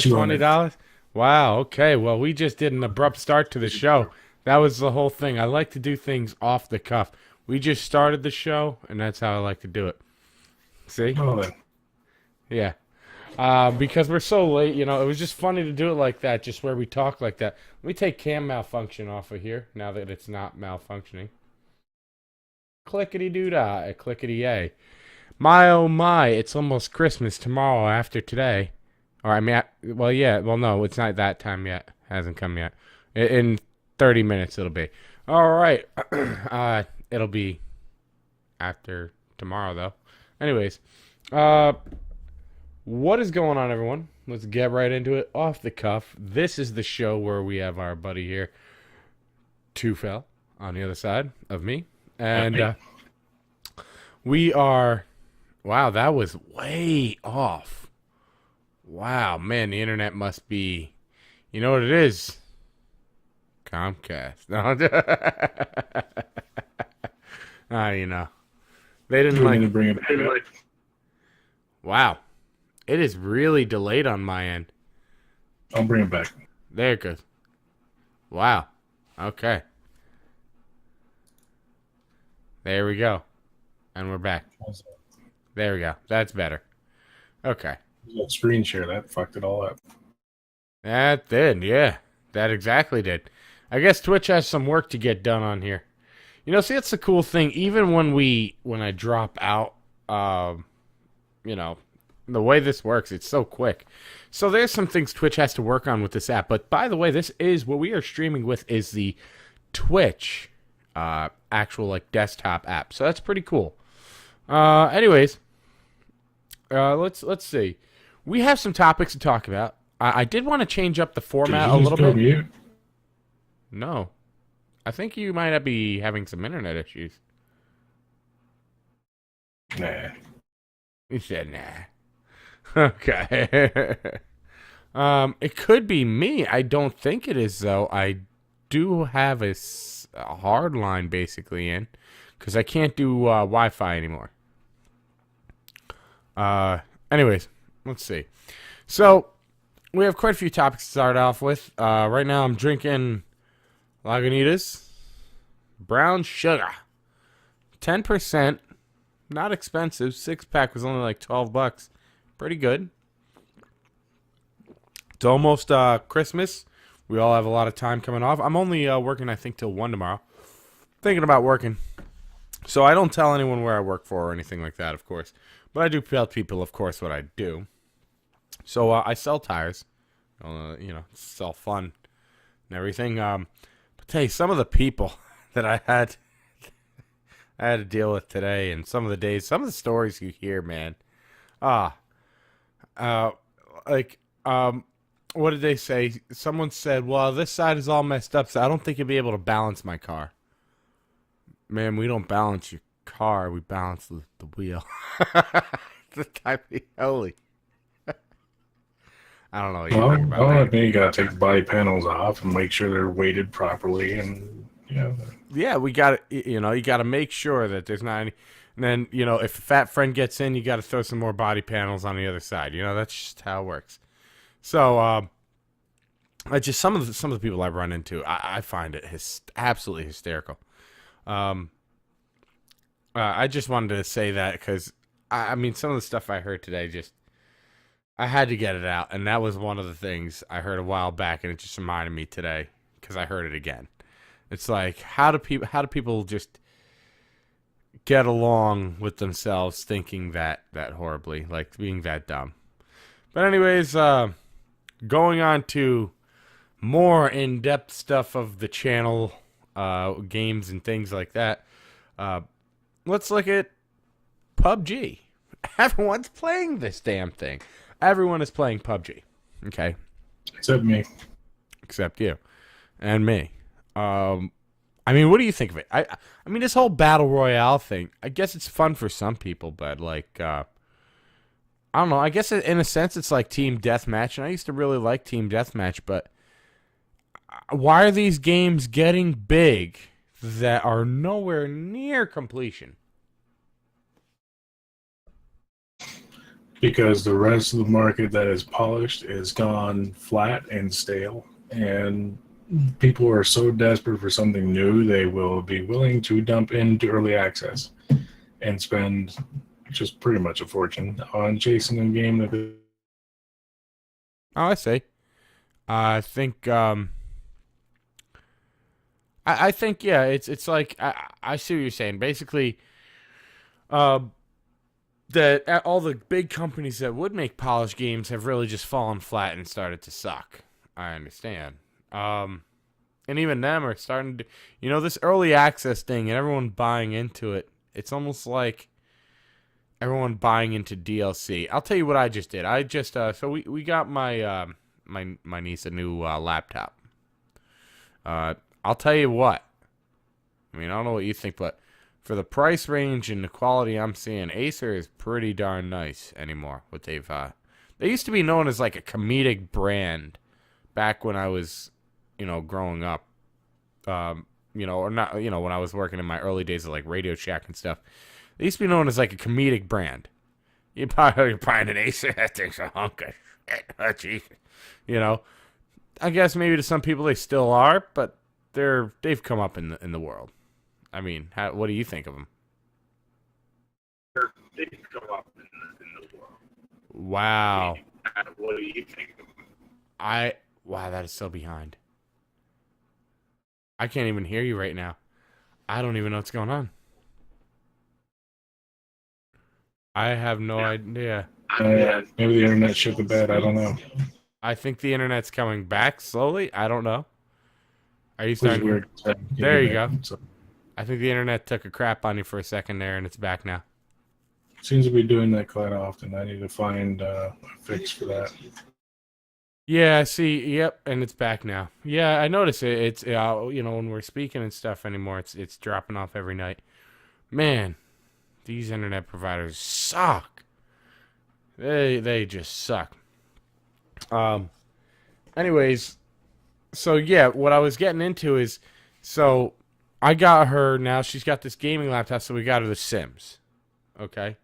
$20. Wow. Okay. Well, we just did an abrupt start to the show. That was the whole thing. I like to do things off the cuff. We just started the show, and that's how I like to do it. See? Oh, then. Yeah. Because we're so late, it was just funny to do it like that, just where we talk like that. Let me take cam malfunction off of here, now that it's not malfunctioning. Clickety-doo-dah, clickety-yay. My, oh my, it's almost Christmas tomorrow after today. Or, I mean, no, it's not that time yet. Hasn't come yet. In 30 minutes, it'll be. All right. It'll be after tomorrow, though. Anyways, what is going on, everyone? Let's get right into it. Off the cuff. This is the show where we have our buddy here, Tufel, on the other side of me. And we are... Wow, that was way off. Wow, man, the internet must be... You know what it is? Comcast. No. They didn't like... Bring it back. Wow. It is really delayed on my end. I'll bring it back. There it goes. Wow. Okay. There we go. And we're back. There we go. That's better. Okay. That screen share, that fucked it all up. That did, yeah. That exactly did. I guess Twitch has some work to get done on here. See, that's the cool thing. Even when I drop out, the way this works, it's so quick. So there's some things Twitch has to work on with this app. But by the way, this is what we are streaming with is the Twitch actual desktop app. So that's pretty cool. Anyways, let's see. We have some topics to talk about. I did want to change up the format a little bit. Mute? No. I think you might be having some internet issues. Nah. You said nah. Okay. It could be me. I don't think it is, though. I do have a hard line basically in because I can't do Wi-Fi anymore. Anyways, let's see. So we have quite a few topics to start off with. Right now, I'm drinking Lagunitas brown sugar, 10%. Not expensive. 6-pack was only like $12. Pretty good. It's almost Christmas. We all have a lot of time coming off. I'm only working, I think, till 1 tomorrow. Thinking about working. So I don't tell anyone where I work for or anything like that, of course. But I do tell people, of course, what I do. So I sell tires. Sell fun and everything. But hey, some of the people that I had to deal with today and some of the days, some of the stories you hear, man. What did they say? Someone said, well, this side is all messed up, so I don't think you'll be able to balance my car. Man, we don't balance your car. We balance the wheel. The type of holy. I don't know what you're talking about. Well, I think you gotta take the body panels off and make sure they're weighted properly, and Yeah, we got to. You got to make sure that there's not any. And then if a fat friend gets in, you got to throw some more body panels on the other side. That's just how it works. So, I just some of the people I run into, I find it absolutely hysterical. I just wanted to say that because I mean some of the stuff I heard today I had to get it out, and that was one of the things I heard a while back, and it just reminded me today because I heard it again. It's like how do people just get along with themselves thinking that horribly, like being that dumb. But anyways, going on to more in-depth stuff of the channel, games and things like that. Let's look at PUBG. Everyone's playing this damn thing. Everyone is playing PUBG. Okay. except me. Except you. And me. I mean, what do you think of it? I mean, this whole Battle Royale thing, I guess it's fun for some people, but, like, I don't know. I guess in a sense it's like Team Deathmatch, and I used to really like Team Deathmatch, but why are these games getting big that are nowhere near completion? because the rest of the market that is polished is gone flat and stale. And people are so desperate for something new, they will be willing to dump into early access and spend just pretty much a fortune on chasing a game that is. Oh, I see. I think I think yeah, it's like I see what you're saying. Basically, um, that all the big companies that would make polished games have really just fallen flat and started to suck. I understand. And even them are starting to, this early access thing and everyone buying into it. It's almost like everyone buying into DLC. I'll tell you what I just did. I just so we got my my niece a new laptop. I'll tell you what. I mean, I don't know what you think, but for the price range and the quality I'm seeing, Acer is pretty darn nice anymore. What they used to be known as like a comedic brand back when I was, growing up. Or not, when I was working in my early days of like Radio Shack and stuff. They used to be known as like a comedic brand. You're buying an Acer, that thing's a hunk of shit. Oh, jeez. I guess maybe to some people they still are, but they've come up in the world. I mean, what do you think of them? They've come up in the world. Wow. What do you think of them? Wow, that is so behind. I can't even hear you right now. I don't even know what's going on. I have no idea. Maybe the internet shit the bed. I don't know. I think the internet's coming back slowly. I don't know. Are you starting? Weird. There you go. So. I think the internet took a crap on you for a second there, and it's back now. Seems to be doing that quite often. I need to find a fix for that. Yeah, see, yep, and it's back now. Yeah, I notice it. It's when we're speaking and stuff anymore, it's dropping off every night. Man, these internet providers suck. They just suck. Anyways, so yeah, what I was getting into is, so I got her now. She's got this gaming laptop, so we got her The Sims. Okay.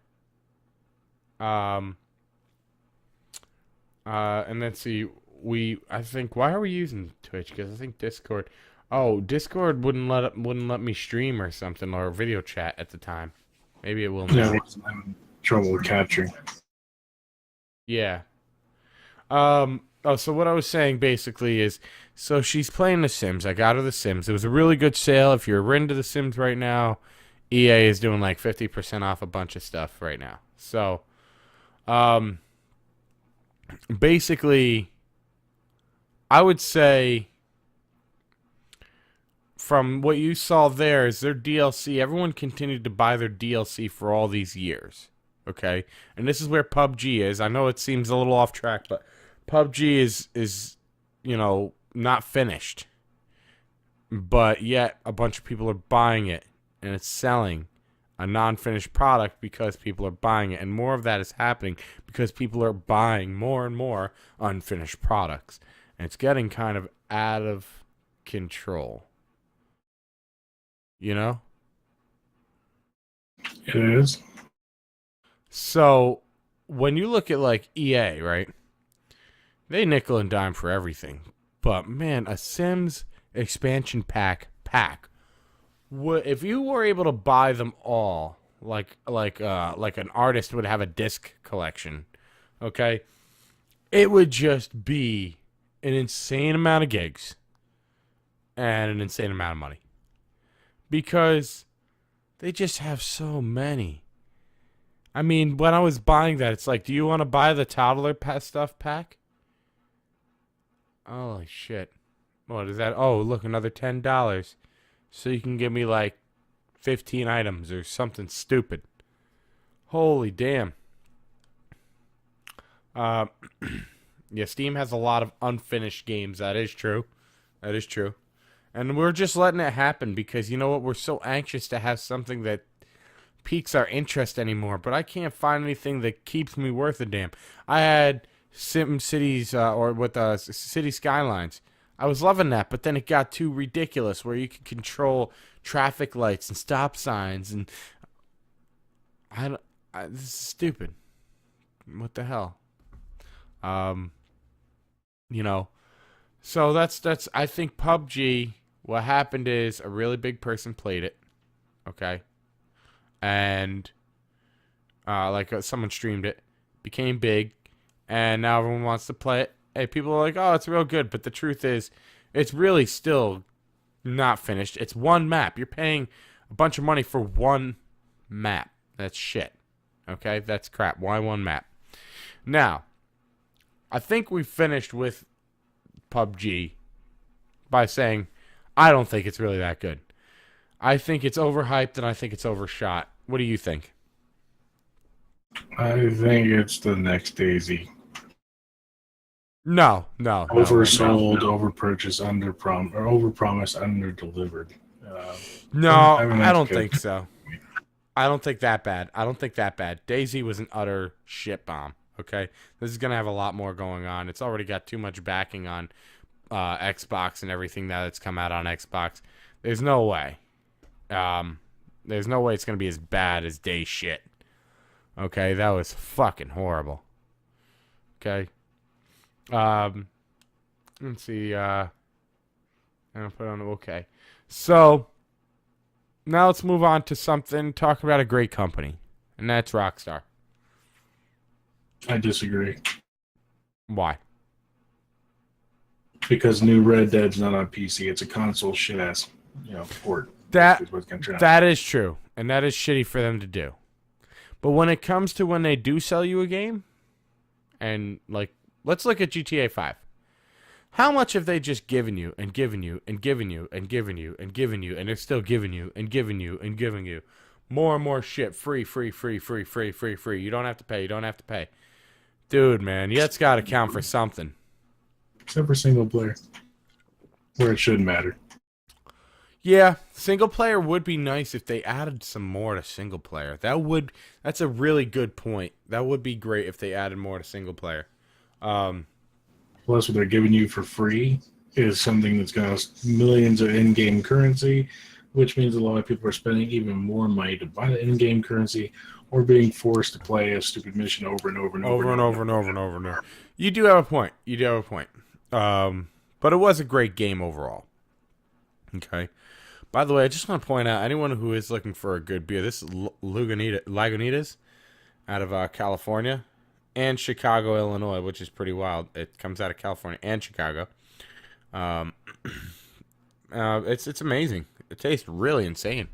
And then see, I think, why are we using Twitch? Because I think Discord. Oh, Discord wouldn't let me stream or something, or video chat at the time. Maybe it will now. Yeah, I'm having trouble capturing. Yeah. So what I was saying basically is, so she's playing The Sims. I got her The Sims. It was a really good sale. If you're into The Sims right now, EA is doing like 50% off a bunch of stuff right now. So, basically, I would say from what you saw there is their DLC. Everyone continued to buy their DLC for all these years. Okay? And this is where PUBG is. I know it seems a little off track, but PUBG is not finished. But yet a bunch of people are buying it and it's selling a non-finished product because people are buying it, and more of that is happening because people are buying more and more unfinished products, and it's getting kind of out of control. It is. So when you look at like EA, right? They nickel and dime for everything, but man, a Sims expansion pack. If you were able to buy them all, like an artist would have a disc collection, okay, it would just be an insane amount of gigs and an insane amount of money because they just have so many. I mean, when I was buying that, it's like, do you want to buy the toddler stuff pack? Holy shit! What is that? Oh, look, another $10. So you can give me like 15 items or something stupid. Holy damn. Yeah, Steam has a lot of unfinished games. That is true. And we're just letting it happen because, you know what? We're so anxious to have something that piques our interest anymore. But I can't find anything that keeps me worth a damn. I had SimCities, City Skylines. I was loving that, but then it got too ridiculous where you could control traffic lights and stop signs, and this is stupid. what the hell? Um, you know, so that's. I think PUBG. What happened is a really big person played it. Okay, and someone streamed it, became big, and now everyone wants to play it. Hey, people are like, oh, it's real good, but the truth is, it's really still not finished. It's one map. You're paying a bunch of money for one map. That's shit. Okay, that's crap. Why one map? Now, I think we finished with PUBG by saying I don't think it's really that good. I think it's overhyped and I think it's overshot. What do you think? I think it's the next Daisy. No. Oversold, overpurchased, overpromised, underdelivered. No, I don't think so. I don't think that bad. Daisy was an utter shit bomb. Okay, this is gonna have a lot more going on. It's already got too much backing on Xbox and everything that's come out on Xbox. There's no way. There's no way it's gonna be as bad as Day shit. Okay, that was fucking horrible. Okay. Let's see. I'm gonna put on okay. So now let's move on to something. Talk about a great company, and that's Rockstar. I disagree. Why? Because new Red Dead's not on PC. It's a console shit ass, port. That is true, and that is shitty for them to do. But when it comes to when they do sell you a game, and let's look at GTA 5. How much have they just given you and given you and given you and given you and given you, and they're still giving you and giving you and giving you more and more shit, free. You don't have to pay. Dude, man, that's got to count for something. Except for single player, where it shouldn't matter. Yeah, single player would be nice if they added some more to single player. That's a really good point. That would be great if they added more to single player. Plus, what they're giving you for free is something that's going to cost millions of in-game currency, which means a lot of people are spending even more money to buy the in-game currency or being forced to play a stupid mission over and over. You do have a point. But it was a great game overall. Okay. By the way, I just want to point out, anyone who is looking for a good beer, this is Lagunitas out of California and Chicago, Illinois, which is pretty wild. It comes out of California and Chicago. It's amazing. It tastes really insane.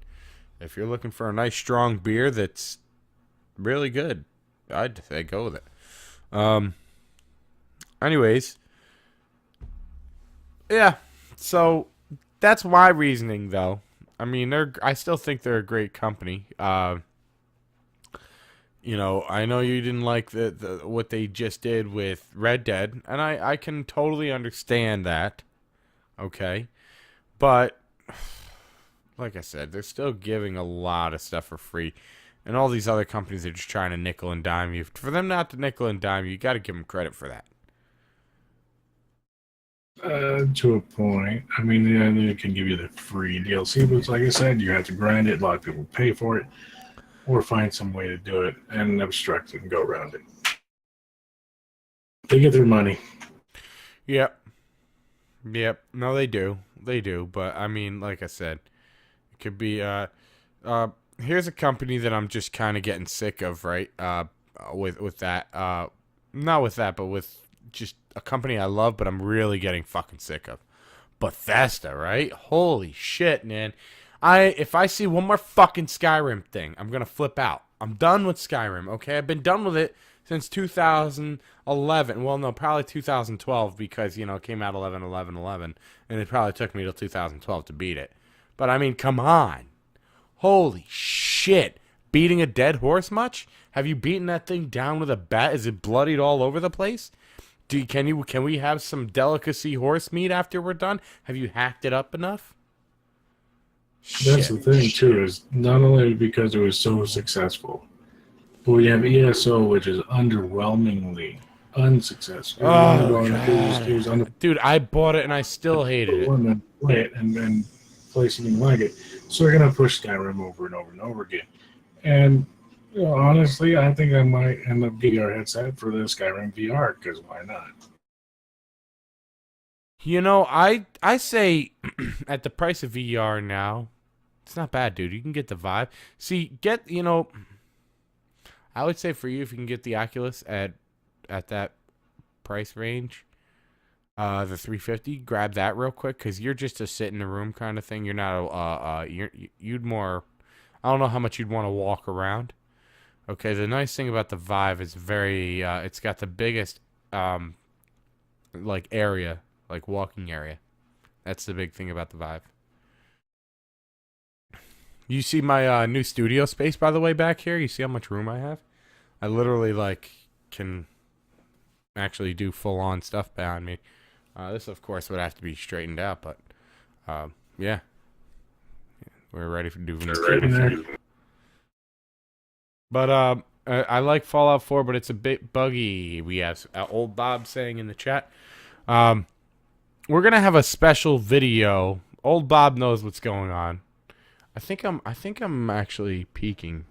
If you're looking for a nice strong beer that's really good, I'd say go with it. Anyways, yeah. So that's my reasoning, though. I mean, I still think they're a great company. I know you didn't like the what they just did with Red Dead, and I can totally understand that. Okay, but like I said, they're still giving a lot of stuff for free, and all these other companies are just trying to nickel and dime you. For them not to nickel and dime you, got to give them credit for that. To a point. I mean, they can give you the free DLC, but like I said, you have to grind it. A lot of people pay for it, or find some way to do it and abstract it and go around it. They get their money. Yep. No, they do. But I mean, like I said, it could be. Here's a company that I'm just kind of getting sick of, right? With that, not with that, but with just a company I love, but I'm really getting fucking sick of. Bethesda, right? Holy shit, man. If I see one more fucking Skyrim thing, I'm gonna flip out. I'm done with Skyrim, okay? I've been done with it since 2011. Well, no, probably 2012 because, it came out 11/11/11, and it probably took me till 2012 to beat it. But I mean, come on. Holy shit. Beating a dead horse much? Have you beaten that thing down with a bat? Is it bloodied all over the place? Can we have some delicacy horse meat after we're done? Have you hacked it up enough? That's the thing, too, is not only because it was so successful, but we have ESO, which is underwhelmingly unsuccessful. Dude, I bought it and I still hated it. Play it and play something like it. So they're going to push Skyrim over and over and over again. And Honestly, I think I might end up getting our headset for the Skyrim VR because why not? You know, I say at the price of VR now, it's not bad, dude. You can get the vibe. See, I would say for you if you can get the Oculus at that price range, the 350, grab that real quick because you're just a sit in the room kind of thing. You're not you'd more. I don't know how much you'd want to walk around. Okay, the nice thing about the Vive is it's got the biggest like area, like walking area. That's the big thing about the Vive. You see my new studio space, by the way, back here. You see how much room I have? I literally like can actually do full on stuff behind me. This, of course, would have to be straightened out, but yeah, we're ready for doing this. But I like Fallout 4, but it's a bit buggy. We have old Bob saying in the chat. We're gonna have a special video. Old Bob knows what's going on. I think I'm actually peeking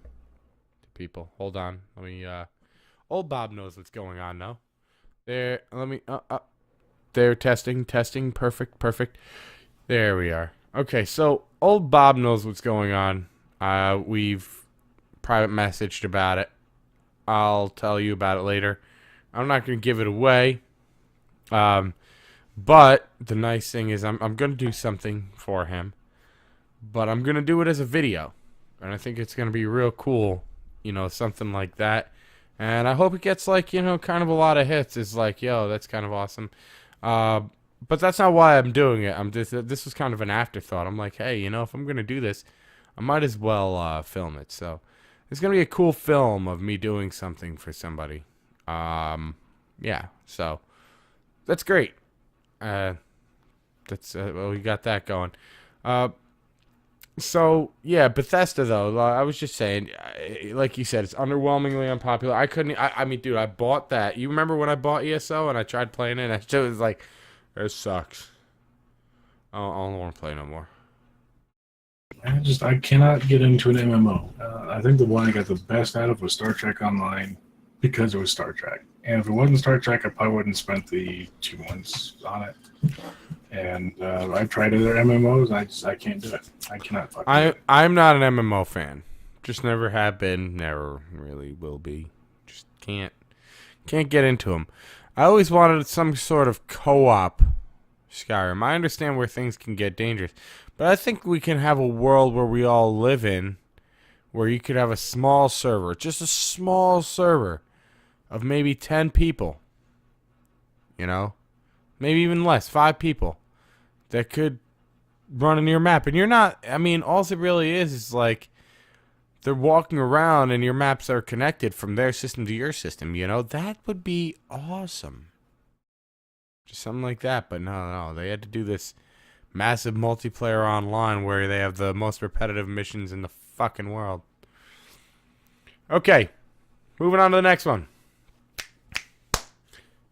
to people. Hold on. Let me Old Bob knows what's going on now. There, let me They're testing. Perfect. There we are. Okay, so old Bob knows what's going on. We've private messaged about it. I'll tell you about it later. I'm not going to give it away. But the nice thing is I'm going to do something for him. But I'm going to do it as a video. And I think it's going to be real cool. Something like that. And I hope it gets kind of a lot of hits. It's like, yo, that's kind of awesome. But that's not why I'm doing it. This was kind of an afterthought. I'm like, hey, if I'm going to do this, I might as well film it. So it's going to be a cool film of me doing something for somebody. Yeah, so that's great. Well, we got that going. So yeah, Bethesda though. I was just saying, like you said, it's underwhelmingly unpopular. I mean, dude, I bought that. You remember when I bought ESO and I tried playing it? And it was like, it sucks. I don't want to play no more. I cannot get into an MMO. I think the one I got the best out of was Star Trek Online because it was Star Trek. And if it wasn't Star Trek, I probably wouldn't have spent the 2 months on it. And I've tried other MMOs. I can't do it. I cannot fucking do it. I'm not an MMO fan. Just never have been. Never really will be. Just can't get into them. I always wanted some sort of co-op Skyrim. I understand where things can get dangerous, but I think we can have a world where we all live in, where you could have a small server, just a small server of maybe 10 people. Maybe even less, 5 people that could run in your map. And you're not, I mean, all it really is like they're walking around and your maps are connected from their system to your system. That would be awesome. Just something like that. But no, they had to do this massive multiplayer online where they have the most repetitive missions in the fucking world. Okay, moving on to the next one.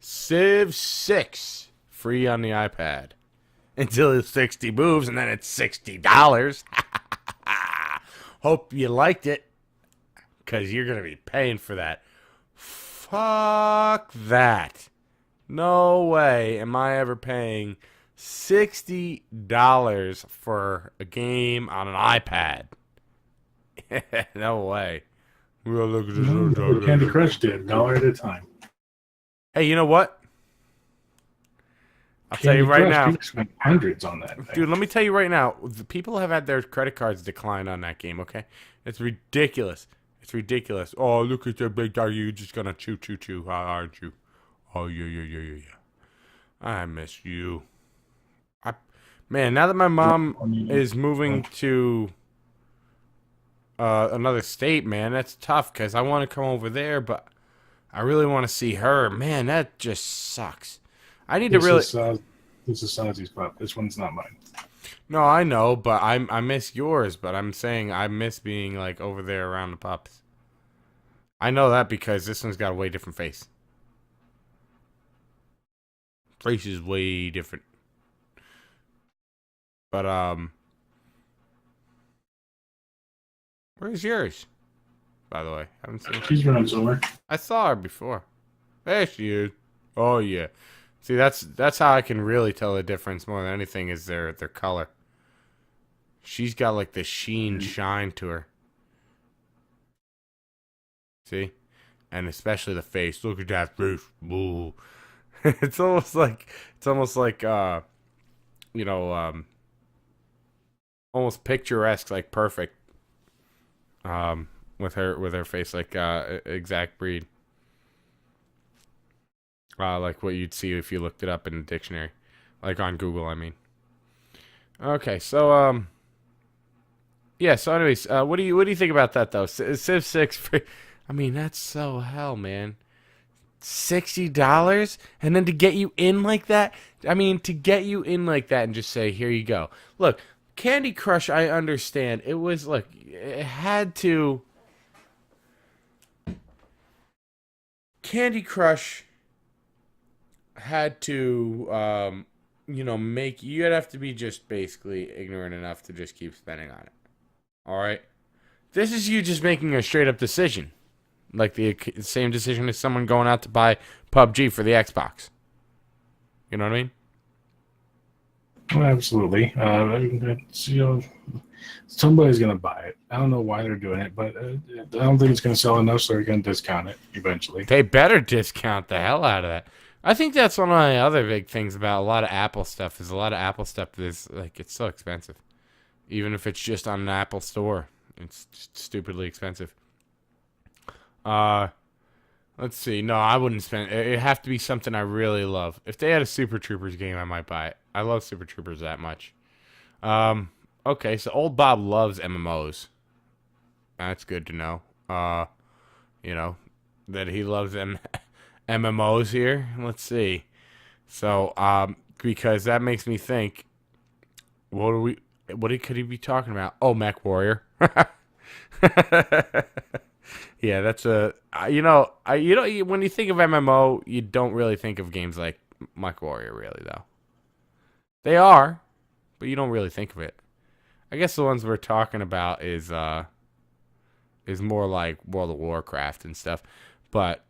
Civ 6. Free on the iPad. Until it's 60 moves, and then it's $60. Hope you liked it. Because you're going to be paying for that. Fuck that. No way am I ever paying $60 for a game on an iPad. No way. Look at this. Candy Crush did, $1 at a time. Hey, you know what? I'll tell you right now. People spent hundreds on that thing. Dude, let me tell you right now. The people have had their credit cards decline on that game, okay? It's ridiculous. It's ridiculous. Oh, look at your big dog. You're just going to chew, aren't you? Oh, yeah. I miss you. Man, now that my mom is moving to another state, man, that's tough because I want to come over there, but I really want to see her. Man, that just sucks. I need to really. This is Sazi's pup. This one's not mine. No, I know, but I miss yours. But I'm saying I miss being like over there around the pups. I know that because this one's got a way different face. Face is way different. But where's yours? by the way? Haven't seen her. She's around somewhere. I saw her before. There she is. Oh yeah. See, that's how I can really tell the difference more than anything is their color. She's got like the shine to her. See? And especially the face. Look at that face. Ooh. it's almost like you know, almost picturesque, like perfect. With her face like exact breed. Like what you'd see if you looked it up in the dictionary. Like on Google, I mean. Okay, so yeah, so anyways, what do you think about that though? Civ 6 for, I mean, that's so hell, man. $60 and then to get you in like that? I mean, to get you in like that and just say, "Here you go." Look, Candy Crush, I understand. It was look, it had to Candy Crush had to you know, make you'd have to be just basically ignorant enough to just keep spending on it. All right? This is you just making a straight up decision. Like the same decision as someone going out to buy PUBG for the Xbox. You know what I mean? Well, absolutely. It's, you know, somebody's going to buy it. I don't know why they're doing it, but I don't think it's going to sell enough, so they're going to discount it eventually. They better discount the hell out of that. I think that's one of my other big things about a lot of Apple stuff. Is a lot of Apple stuff is like it's so expensive, even if it's just on an Apple store. It's just stupidly expensive. Let's see. No, I wouldn't spend. It'd have to be something I really love. If they had a Super Troopers game, I might buy it. I love Super Troopers that much. Okay, so old Bob loves MMOs. That's good to know. You know that he loves MMOs here. Let's see. So, because that makes me think, what could he be talking about? Oh, Mech Warrior. Yeah, that's a when you think of MMO, you don't really think of games like Mech Warrior, really though. They are, but you don't really think of it. I guess the ones we're talking about is more like World of Warcraft and stuff. But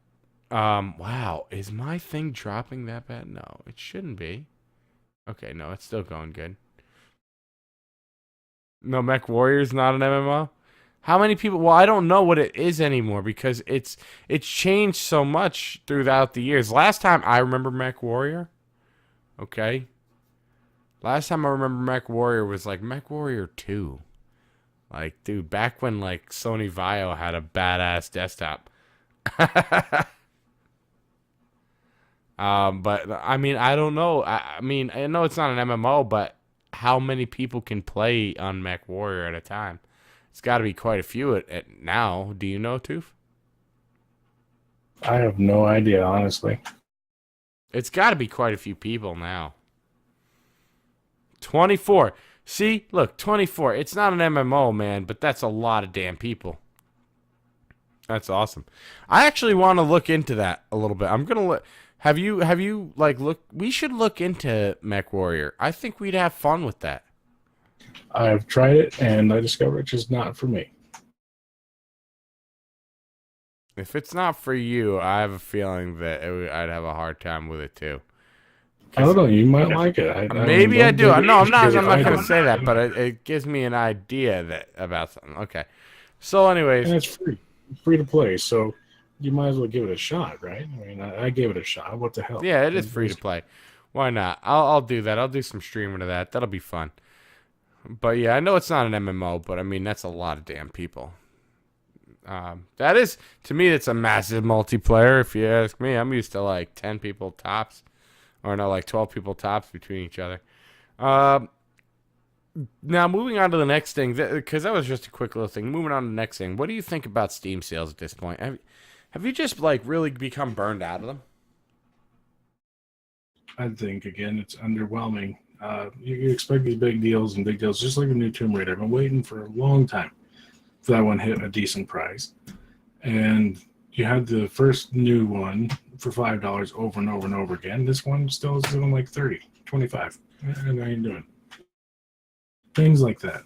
wow, is my thing dropping that bad? No, it shouldn't be. Okay, no, it's still going good. No, Mech Warrior's not an MMO? How many people? Well, I don't know what it is anymore because it's changed so much throughout the years. Last time I remember Mech Warrior, okay? Last time I remember Mech Warrior was like Mech Warrior 2. Like, dude, back when like Sony Vaio had a badass desktop. But I mean, I don't know. I mean, I know it's not an MMO, but how many people can play on Mech Warrior at a time? It's got to be quite a few at now. Do you know, Toof? I have no idea, honestly. It's got to be quite a few people now. 24. See, look, 24. It's not an MMO, man, but that's a lot of damn people. That's awesome. I actually want to look into that a little bit. I'm gonna look. Have you like look? We should look into Mech Warrior. I think we'd have fun with that. I've tried it, and I discovered it's just not for me. If it's not for you, I have a feeling that I'd have a hard time with it too. I don't know. You might like it. Maybe I do. No, I'm not going to say that, but it gives me an idea about something. Okay. So, anyways, and it's free to play. So you might as well give it a shot, right? I mean, I gave it a shot. What the hell? Yeah, it is free to play. Why not? I'll do that. I'll do some streaming of that. That'll be fun. But yeah, I know it's not an MMO, but I mean that's a lot of damn people. That is, to me, it's a massive multiplayer. If you ask me, I'm used to like 10 people tops, or no, like 12 people tops between each other. Now moving on to the next thing, because that was just a quick little thing. Moving on to the next thing, what do you think about Steam sales at this point? Have you just like really become burned out of them? I think again, it's underwhelming. You expect these big deals and big deals, just like the new Tomb Raider. I've been waiting for a long time for that one hit a decent price. And you had the first new one for $5 over and over and over again. This one still is doing like 30, 25. And I ain't doing things like that.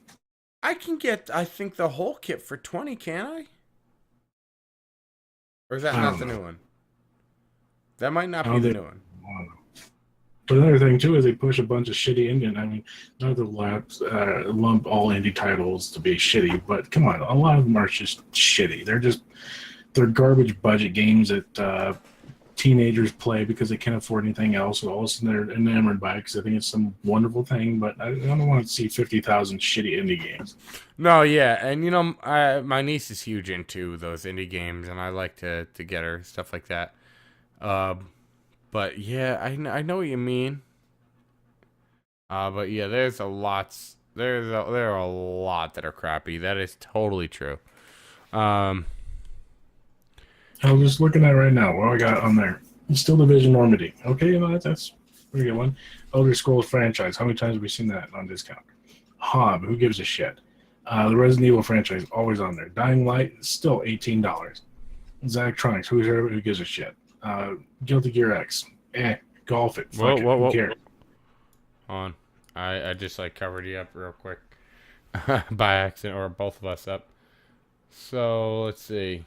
I can get, I think, the whole kit for 20, can't I? Or is that I not don't the know. new one? That might I not be don't the think. new one. I don't know. But another thing too is they push a bunch of shitty indie. I mean, not to lump all indie titles to be shitty, but come on, a lot of them are just shitty. They're garbage budget games that teenagers play because they can't afford anything else. So all of a sudden they're enamored by it because I think it's some wonderful thing. But I don't want to see 50,000 shitty indie games. No, yeah, and my niece is huge into those indie games, and I like to get her stuff like that. Um, but yeah, I know what you mean. But yeah, there are a lot that are crappy. That is totally true. Um, I was just looking at it right now. What I got on there? It's still Division Normandy. Okay, that's a pretty good one. Elder Scrolls franchise. How many times have we seen that on discount? Hob. Who gives a shit? The Resident Evil franchise always on there. Dying Light is still $18. Zachtronics. Who gives a shit? Guilty Gear X. Golf it. whoa, Fuck it. whoa, Who whoa. cares? Hold on. I just like covered you up real quick by accident, or both of us up. So let's see.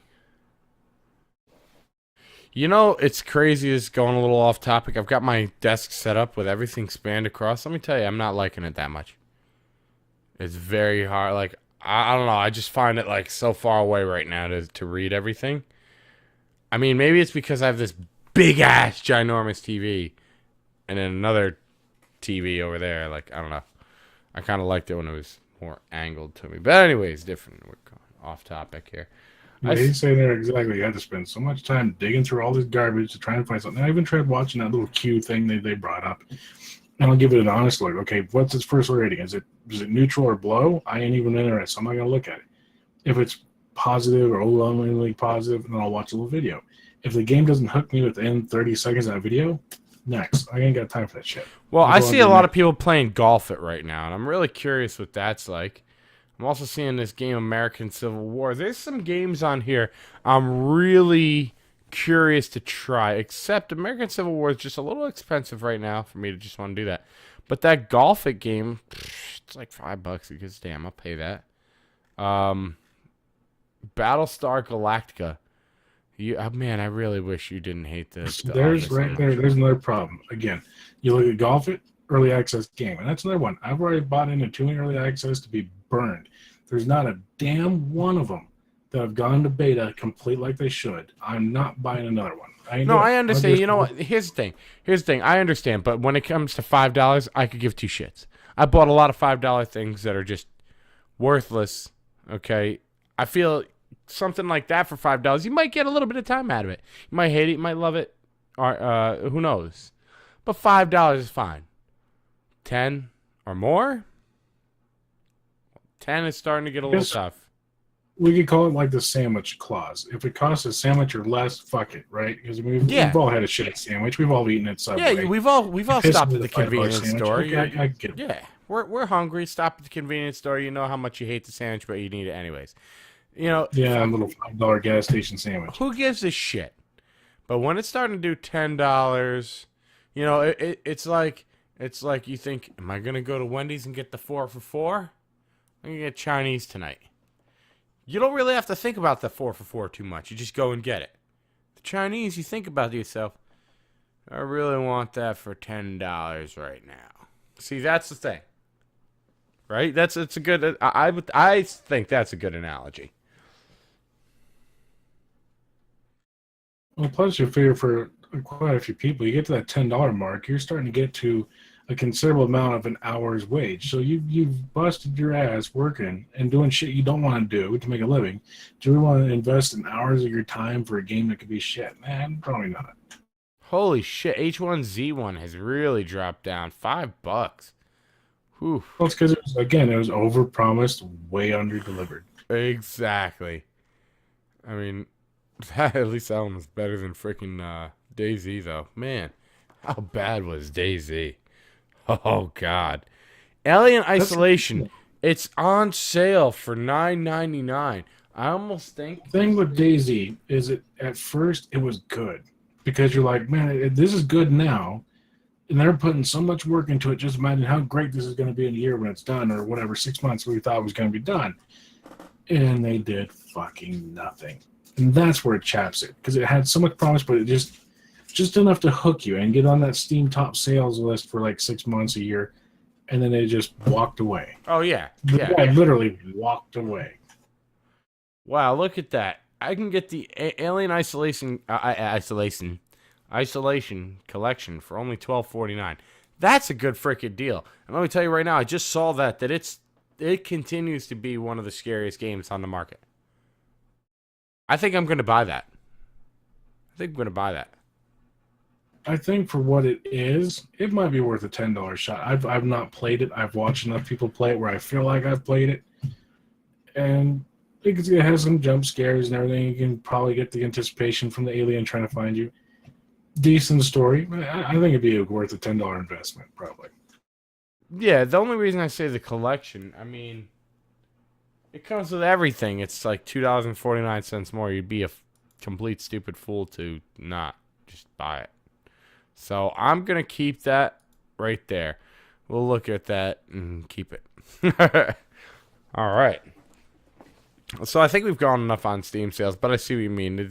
It's crazy. It's going a little off topic. I've got my desk set up with everything spanned across. Let me tell you, I'm not liking it that much. It's very hard. Like, I don't know. I just find it like so far away right now to read everything. I mean, maybe it's because I have this big ass ginormous TV and then another TV over there. Like, I don't know. I kind of liked it when it was more angled to me. But anyways, different. We're going off topic here. Yeah, he's saying there exactly. You had to spend so much time digging through all this garbage to try and find something. I even tried watching that little Q thing they brought up. And I'll give it an honest look. Okay, what's its first rating? Is it neutral or below? I ain't even interested. I'm not going to look at it. If it's positive or overwhelmingly positive, then I'll watch a little video. If the game doesn't hook me within 30 seconds of that video, next. I ain't got time for that shit. Well, I see a lot of people playing golf it right now, and I'm really curious what that's like. I'm also seeing this game, American Civil War. There's some games on here I'm really curious to try, except American Civil War is just a little expensive right now for me to just want to do that. But that Golf It game, it's like $5 because damn, I'll pay that. Battlestar Galactica. Man, I really wish you didn't hate this. There's another problem. Again, you look at Golf It, early access game, and that's another one. I've already bought into too many early access to be burned. There's not a damn one of them that have gone to beta complete like they should. I'm not buying another one. I understand. You know what? Here's the thing. I understand, but when it comes to $5, I could give two shits. I bought a lot of $5 things that are just worthless. Okay, I feel something like that for $5, you might get a little bit of time out of it. You might hate it, you might love it, or who knows? But $5 is fine. 10 or more? 10 is starting to get a little tough. We could call it like the sandwich clause. If it costs a sandwich or less, fuck it, right? Because we've all had a shitty sandwich. We've all eaten at Subway. Yeah, we've all stopped at the convenience store. Okay, I get it. Yeah, we're hungry. Stop at the convenience store. You know how much you hate the sandwich, but you need it anyways. Yeah, a little $5 gas station sandwich. Who gives a shit? But when it's starting to do $10, it's like you think, am I gonna go to Wendy's and get the 4 for $4? I'm gonna get Chinese tonight. You don't really have to think about the 4 for $4 too much. You just go and get it. The Chinese, you think about to yourself, I really want that for $10 right now. See, that's the thing, right? It's a good. I think that's a good analogy. Well, plus you figure for quite a few people, you get to that $10 mark, you're starting to get to a considerable amount of an hour's wage. So you've busted your ass working and doing shit you don't want to do to make a living. Do you want to invest in hours of your time for a game that could be shit? Man, probably not. Holy shit, H1Z1 has really dropped down $5. Whew. Well, it's because it was overpromised, way underdelivered. Exactly. I mean, at least that one was better than freaking DayZ, though. Man, how bad was DayZ? Oh, God. Alien Isolation. It's on sale for $9.99. I almost think... The thing with DayZ is at first it was good. Because you're like, man, this is good now. And they're putting so much work into it. Just imagine how great this is going to be in a year when it's done. Or whatever, 6 months we thought it was going to be done. And they did fucking nothing. And that's where it chaps it, because it had so much promise, but it just enough to hook you and get on that Steam top sales list for like 6 months, a year, and then it just walked away. Oh yeah, The yeah. guy literally walked away. Wow, look at that! I can get the Alien Isolation collection for only $12.49. That's a good freaking deal. And let me tell you right now, I just saw that it continues to be one of the scariest games on the market. I think I'm going to buy that. I think for what it is, it might be worth a $10 shot. I've not played it. I've watched enough people play it where I feel like I've played it, and it has some jump scares and everything. You can probably get the anticipation from the alien trying to find you. Decent story. I think it'd be worth a $10 investment, probably. Yeah, the only reason I say the collection, I mean, it comes with everything. It's like $2.49 more. You'd be a complete stupid fool to not just buy it. So I'm going to keep that right there. We'll look at that and keep it. All right. So I think we've gone enough on Steam sales, but I see what you mean. They're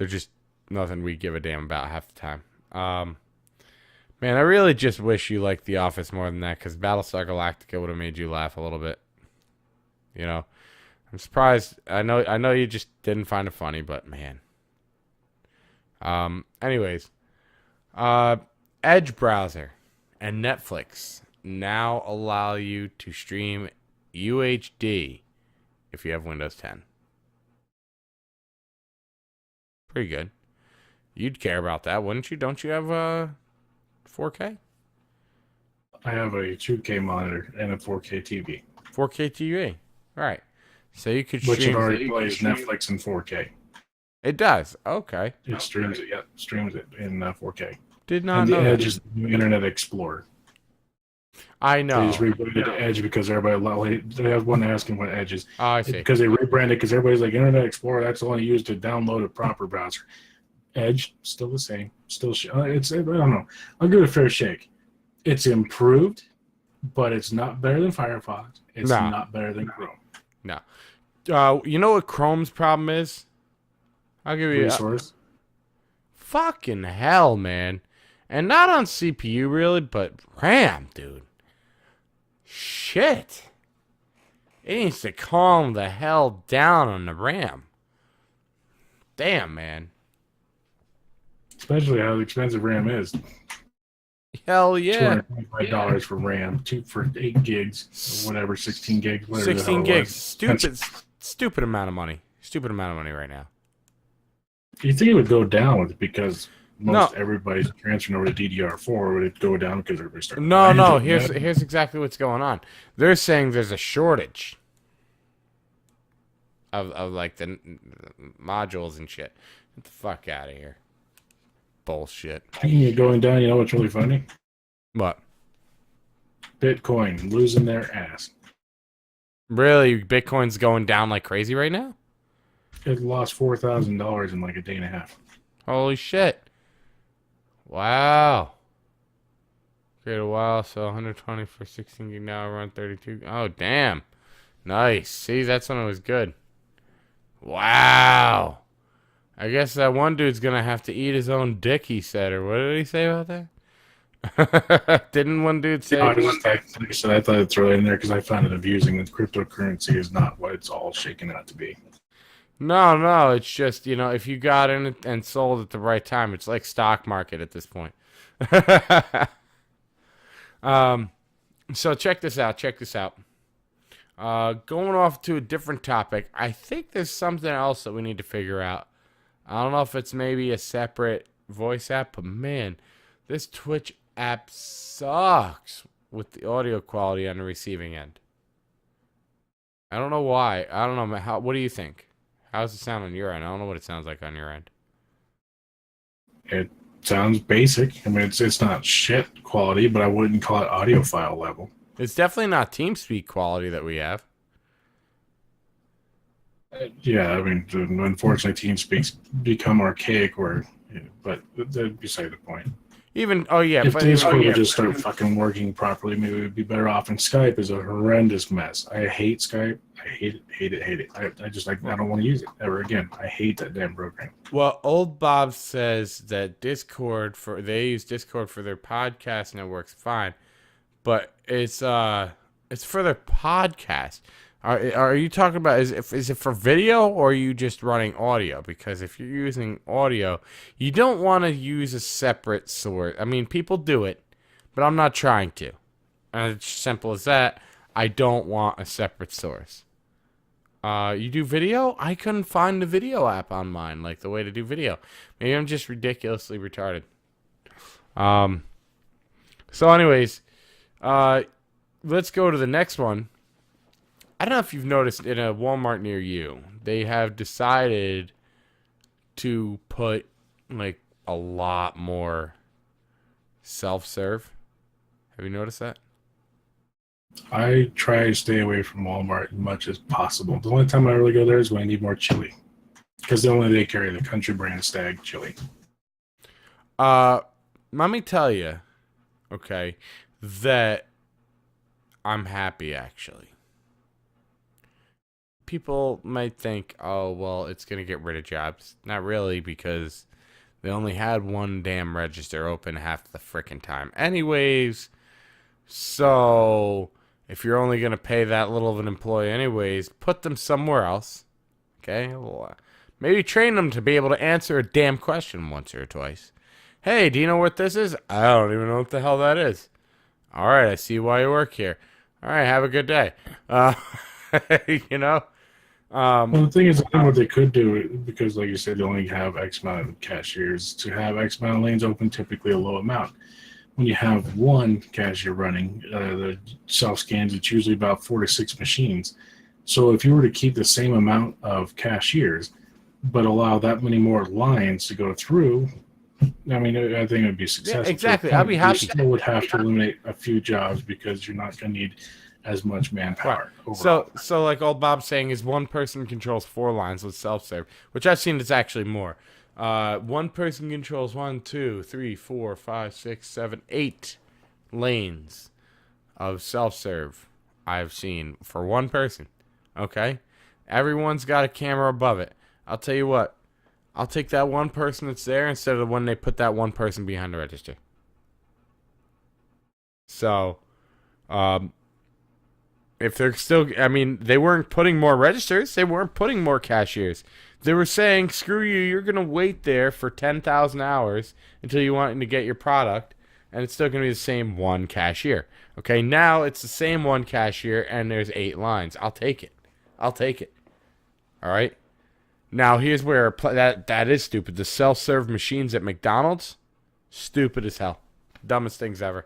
just nothing we give a damn about half the time. Man, I really just wish you liked The Office more than that, because Battlestar Galactica would have made you laugh a little bit. You know, I'm surprised. I know you just didn't find it funny, but man. Anyways, Edge browser and Netflix now allow you to stream UHD if you have Windows 10. Pretty good. You'd care about that, wouldn't you? Don't you have 4K? I have a 2K monitor and a 4K TV. 4K TV. Right. So you could Which stream. it already plays Netflix in 4K. It does. Okay. It streams it. Yeah, streams it in 4K. Did not And know the that. Edge is the new Internet Explorer. I They know. just rebooted Edge because everybody. They have one asking what Edge is. Oh, I see. Because they rebranded, because everybody's like, Internet Explorer, that's all you use to download a proper browser. Edge, still the same. Still, it's, I don't know. I'll give it a fair shake. It's improved, but it's not better than Firefox. It's No. not better than Chrome. No. You know what Chrome's problem is? I'll give you Resource. fucking hell, man. And not on CPU, really, but RAM, dude. Shit. It needs to calm the hell down on the RAM. Damn, man. Especially how expensive RAM is. Hell yeah. $225 for RAM, for 8 gigs, or whatever, 16 gigs, whatever. 16 the hell it gigs. was. Stupid amount of money. Stupid amount of money right now. You think it would go down with because most No. everybody's transferring over to DDR4? Would it go down because everybody's starting? No. Here's exactly what's going on. They're saying there's a shortage of like the modules and shit. Get the fuck out of here. Bullshit. Speaking of going down, you know what's really funny? What? Bitcoin losing their ass. Really? Bitcoin's going down like crazy right now? It lost $4,000 in like a day and a half. Holy shit. Wow. Create a while, so 120 for 16 gig now, around 32. Oh, damn. Nice. See, that's when it was good. Wow. I guess that one dude's gonna have to eat his own dick, he said, or what did he say about that? Didn't one dude say? Like I said, I thought I'd throw it in there because I found it amusing that cryptocurrency is not what it's all shaken out to be. No, it's just, if you got in it and sold at the right time, it's like stock market at this point. So check this out. Going off to a different topic, I think there's something else that we need to figure out. I don't know if it's maybe a separate voice app, but man, this Twitch app sucks with the audio quality on the receiving end. I don't know why. I don't know. What do you think? How's it sound on your end? I don't know what it sounds like on your end. It sounds basic. I mean, it's not shit quality, but I wouldn't call it audiophile level. It's definitely not TeamSpeak quality that we have. Yeah, I mean, unfortunately, TeamSpeak's become archaic, but that's beside the point. Even oh yeah, If but even Discord would just start fucking working properly, maybe we'd be better off. And Skype is a horrendous mess. I hate Skype. I hate it, hate it, hate it. I just like, I don't want to use it ever again. I hate that damn program. well, old Bob says that they use Discord for their podcast and it works fine, but it's for their podcast. Are you talking about is it for video or are you just running audio? Because if you're using audio, you don't want to use a separate source. I mean, people do it, but I'm not trying to. And it's simple as that. I don't want a separate source. You do video? I couldn't find the video app on mine, like the way to do video. Maybe I'm just ridiculously retarded. So anyways, let's go to the next one. I don't know if you've noticed in a Walmart near you, they have decided to put like a lot more self-serve. Have you noticed that? I try to stay away from Walmart as much as possible. The only time I really go there is when I need more chili, because only they carry the country brand Stag chili. Let me tell you, okay, that I'm happy actually. People might think, oh, well, it's going to get rid of jobs. Not really, because they only had one damn register open half the frickin' time. Anyways, so if you're only going to pay that little of an employee anyways, put them somewhere else. Okay? Well, maybe train them to be able to answer a damn question once or twice. Hey, do you know what this is? I don't even know what the hell that is. All right, I see why you work here. All right, have a good day. You know? Well, the thing is, I think what they could do, because like you said, they only have X amount of cashiers, to have X amount of lanes open, typically a low amount. When you have one cashier running, the self-scans, it's usually about 4 to 6 machines. So if you were to keep the same amount of cashiers, but allow that many more lines to go through, I mean, I think it would be successful. Yeah, exactly. I'd be happy. You still would have to eliminate a few jobs because you're not going to need as much manpower. Right. So like old Bob's saying, is one person controls 4 lines with self-serve, which I've seen is actually more. One person controls 1, 2, 3, 4, 5, 6, 7, 8 lanes of self-serve I've seen for one person. Okay? Everyone's got a camera above it. I'll tell you what. I'll take that one person that's there instead of when they put that one person behind the register. So, if they're still, I mean, they weren't putting more registers. They weren't putting more cashiers. They were saying, screw you, you're going to wait there for 10,000 hours until you want to get your product, and it's still going to be the same one cashier. Okay, now it's the same one cashier, and there's 8 lines. I'll take it. I'll take it. All right? Now, here's where that is stupid. The self-serve machines at McDonald's, stupid as hell. Dumbest things ever.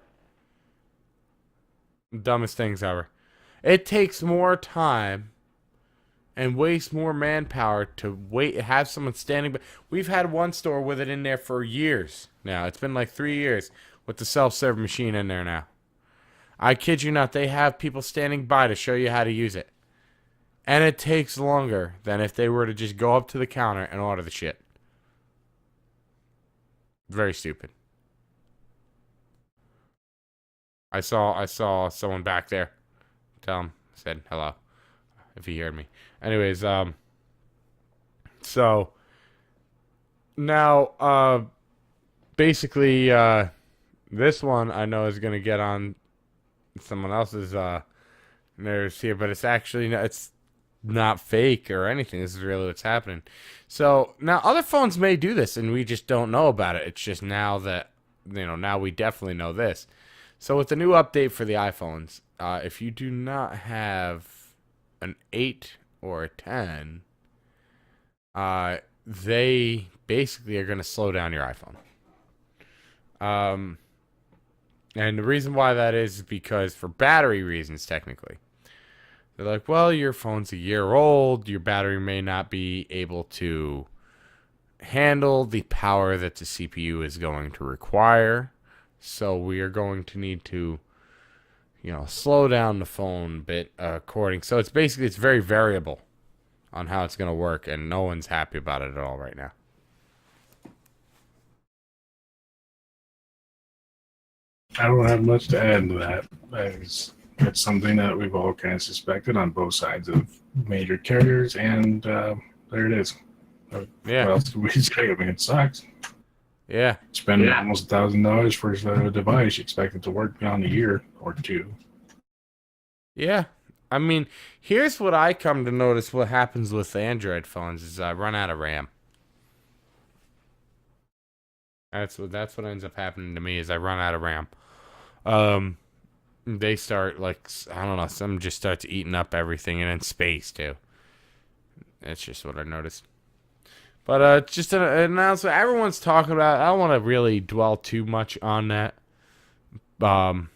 Dumbest things ever. It takes more time and wastes more manpower to have someone standing. But we've had one store with it in there for years now. It's been like 3 years with the self-serve machine in there now. I kid you not, they have people standing by to show you how to use it. And it takes longer than if they were to just go up to the counter and order the shit. Very stupid. I saw someone back there. Tell him, said hello, if he heard me. Anyways, so now, basically, this one I know is gonna get on someone else's nerves here, but it's not fake or anything. This is really what's happening. So now other phones may do this, and we just don't know about it. It's just now that now we definitely know this. So with the new update for the iPhones, if you do not have an 8 or a 10, they basically are going to slow down your iPhone. And the reason why that is because for battery reasons, technically. They're like, well, your phone's a year old. Your battery may not be able to handle the power that the CPU is going to require. So we are going to need to, slow down the phone a bit according. So it's very variable on how it's going to work, and no one's happy about it at all right now. I don't have much to add to that. It's something that we've all kind of suspected on both sides of major carriers, and there it is. What Yeah, else can we say? I mean, it sucks. yeah, Spend almost $1,000 for a device, you expect it to work beyond a year or two. yeah. I mean, here's what I come to notice: what happens with Android phones is I run out of RAM. That's what ends up happening to me is I run out of RAM. Um, they start like I don't know, some just starts eating up everything and in space too. That's just what I noticed. But just an announcement. Everyone's talking about. I don't want to really dwell too much on that. Um,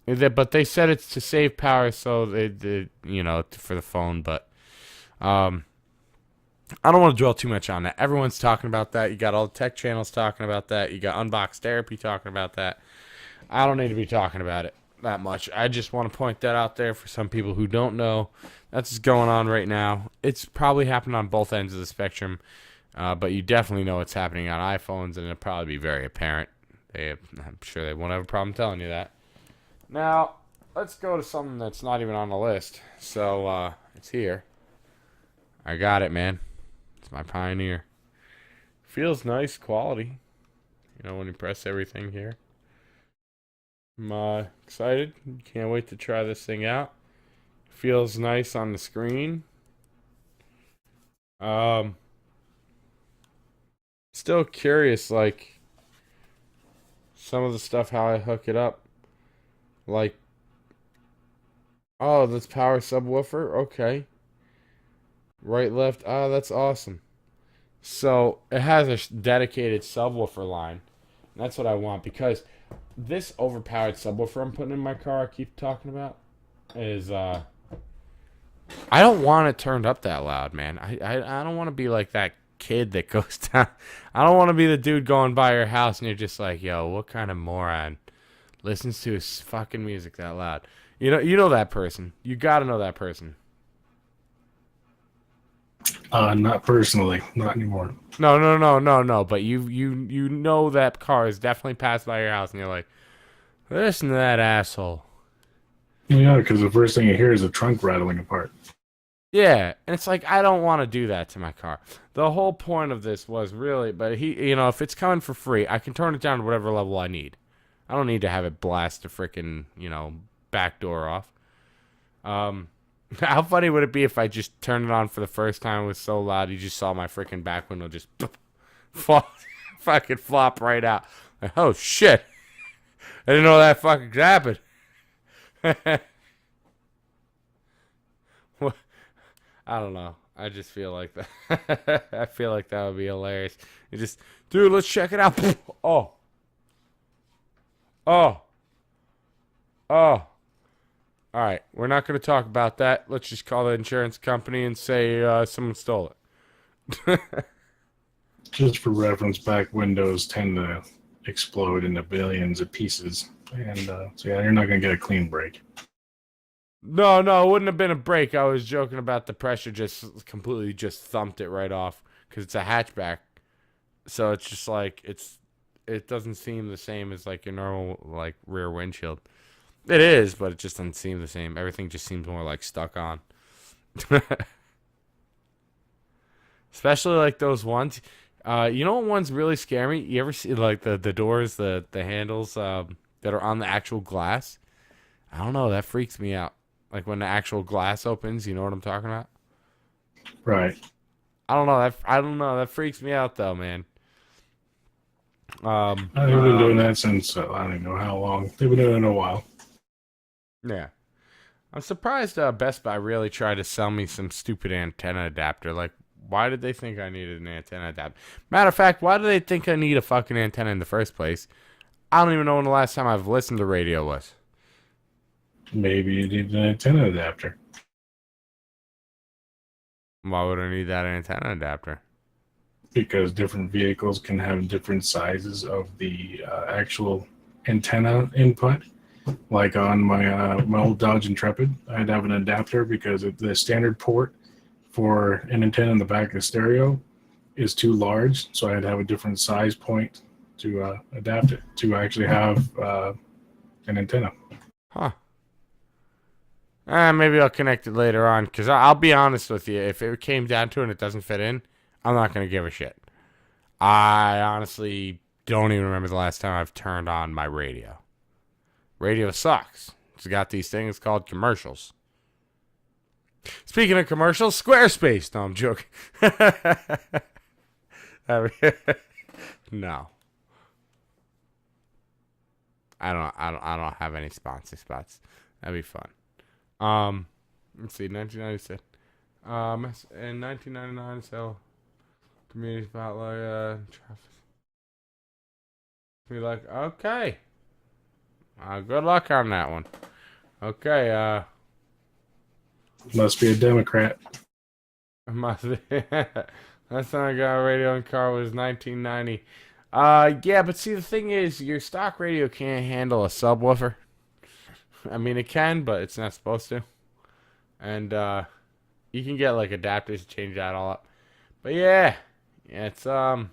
but they said it's to save power, so for the phone. But um, I don't want to dwell too much on that. Everyone's talking about that. You got all the tech channels talking about that. You got Unbox Therapy talking about that. I don't need to be talking about it that much. I just want to point that out there for some people who don't know. That's what's going on right now. It's probably happening on both ends of the spectrum, but you definitely know it's happening on iPhones, and it'll probably be very apparent. I'm sure they won't have a problem telling you that. Now, let's go to something that's not even on the list. So, it's here. I got it, man. It's my Pioneer. Feels nice quality. When you press everything here. I'm excited. Can't wait to try this thing out. Feels nice on the screen. Still curious, like some of the stuff how I hook it up. Like, oh, that's power subwoofer. Okay. Right, left. Oh, that's awesome. So it has a dedicated subwoofer line. And that's what I want because this overpowered subwoofer I'm putting in my car, I keep talking about, is I don't want it turned up that loud, man. I don't want to be like that kid that goes down. I don't want to be the dude going by your house and you're just like, yo, what kind of moron listens to his fucking music that loud? You know that person. You got to know that person. Not personally, not anymore. No. But you know that car is definitely passed by your house, and you're like, listen to that asshole. Yeah, because the first thing you hear is the trunk rattling apart. Yeah, and it's like I don't want to do that to my car. The whole point of this was really, but if it's coming for free, I can turn it down to whatever level I need. I don't need to have it blast the freaking back door off. How funny would it be if I just turned it on for the first time? It was so loud, you just saw my freaking back window just fucking flop right out. Like, oh shit! I didn't know that fucking happened. I don't know. I just feel like that. I feel like that would be hilarious. You just, dude, let's check it out. Oh, oh, oh. All right, we're not going to talk about that. Let's just call the insurance company and say someone stole it. Just for reference, back windows tend to explode into billions of pieces. And so, yeah, you're not going to get a clean break. No, it wouldn't have been a break. I was joking about the pressure just completely just thumped it right off because it's a hatchback. So it's just like it doesn't seem the same as like your normal like rear windshield. It is, but it just doesn't seem the same. Everything just seems more like stuck on. Especially like those ones. You know what ones really scare me? You ever see like the doors, the handles that are on the actual glass? I don't know. That freaks me out. Like when the actual glass opens, you know what I'm talking about? Right. I don't know. That freaks me out though, man. They've been doing that since I don't even know how long. They've been doing it a while. Yeah. I'm surprised Best Buy really tried to sell me some stupid antenna adapter. Like, why did they think I needed an antenna adapter? Matter of fact, why do they think I need a fucking antenna in the first place? I don't even know when the last time I've listened to radio was. Maybe you need an antenna adapter. Why would I need that antenna adapter? Because different vehicles can have different sizes of the actual antenna input. Like on my old Dodge Intrepid, I'd have an adapter because the standard port for an antenna in the back of the stereo is too large, so I'd have a different size point to adapt it to actually have an antenna. Huh. Maybe I'll connect it later on, because I'll be honest with you. If it came down to it and it doesn't fit in, I'm not going to give a shit. I honestly don't even remember the last time I've turned on my radio. Radio sucks. It's got these things called commercials. Speaking of commercials, Squarespace. No, I'm joking. No. I don't have any sponsor spots. That'd be fun. Let's see, 1996. In 1999, so community spotlight. Be like, okay. Good luck on that one. Okay. Must be a Democrat. Must be. Last time I got a radio in car was 1990. Yeah, but see, the thing is, your stock radio can't handle a subwoofer. I mean, it can, but it's not supposed to. And you can get like adapters to change that all up. But yeah, it's yeah.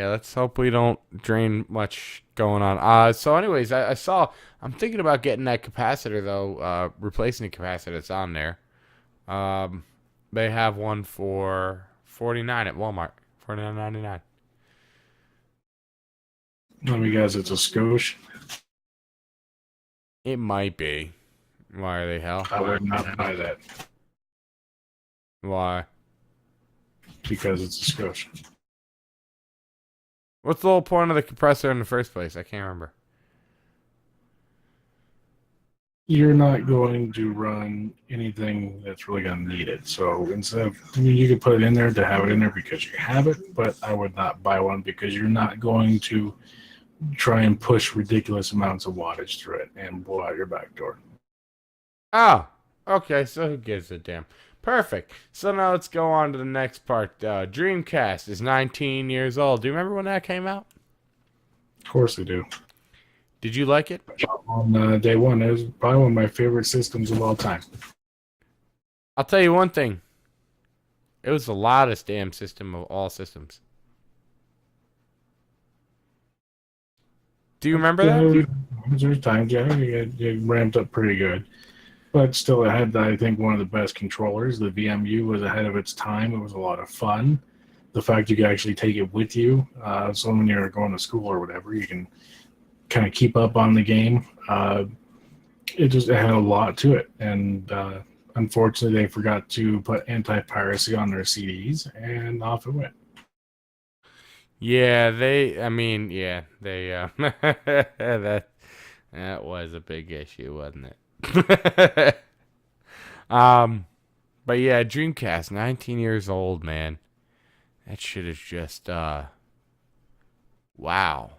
Let's hope we don't drain much going on. So anyways, I saw. I'm thinking about getting that capacitor though. Replacing the capacitor that's on there. They have one for $49 at Walmart. $49.99. Let me guess, it's a skosh. It might be. Why are they hell? I would not buy that Why? because it's a skosh. What's the whole point of the compressor in the first place? I can't remember. You're not going to run anything that's really going to need it. So instead of, I mean, you could put it in there to have it in there because you have it, but I would not buy one because you're not going to try and push ridiculous amounts of wattage through it and blow out your back door. Oh, okay. So who gives a damn? Perfect. So now let's go on to the next part. Dreamcast is 19 years old. Do you remember when that came out? Of course they do. Did you like it? On day one, it was probably one of my favorite systems of all time. I'll tell you one thing. It was the loudest damn system of all systems. Do you remember that? There's times, yeah, it ramped up pretty good. But still, it had, I think, one of the best controllers. The VMU was ahead of its time. It was a lot of fun. The fact you could actually take it with you. So when you're going to school or whatever, you can kind of keep up on the game. It had a lot to it. And unfortunately, they forgot to put anti-piracy on their CDs, and off it went. Yeah, they that was a big issue, wasn't it? But yeah, Dreamcast, 19 years old, man. That shit is just wow. I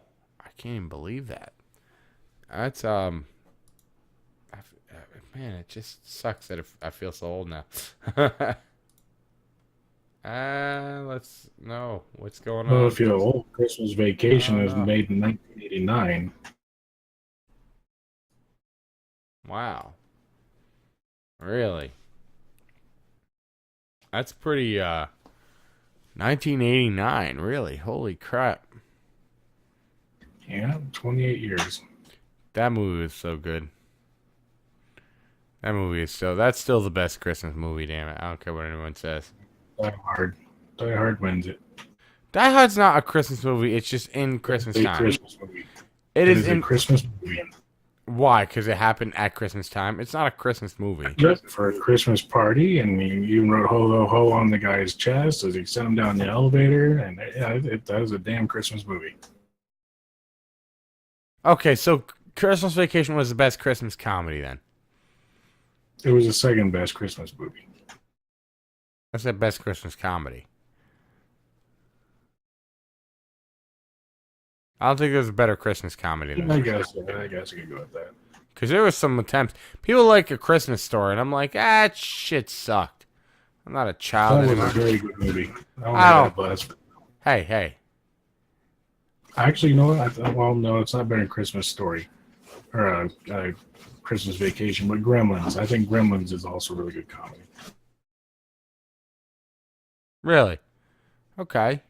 can't even believe that. That's man, it just sucks that I feel so old now. What's going on? Well, if you're old, Christmas Vacation was made in 1989. Wow. Really? That's pretty 1989, really. Holy crap. Yeah, 28 years. That movie was so good. That's still the best Christmas movie, damn it. I don't care what anyone says. Die Hard. Die Hard wins it. Die Hard's not a Christmas movie, it's just in Christmas time. Christmas movie. It is a Christmas movie. Why? Because it happened at Christmas time. It's not a Christmas movie. For a Christmas party, and you wrote "ho ho ho" on the guy's chest as he sent him down the elevator, and that was a damn Christmas movie. Okay, so Christmas Vacation was the best Christmas comedy then. It was the second best Christmas movie. That's the best Christmas comedy. I don't think there's a better Christmas comedy than I guess I could go with that. Because there was some attempts. People like A Christmas Story, and I'm like, that shit sucked. I'm not a child That anymore. was a very good movie. Hey. Actually, you know what? Well, no, it's not better than Christmas Story or Christmas Vacation, but Gremlins. I think Gremlins is also a really good comedy. Really? Okay.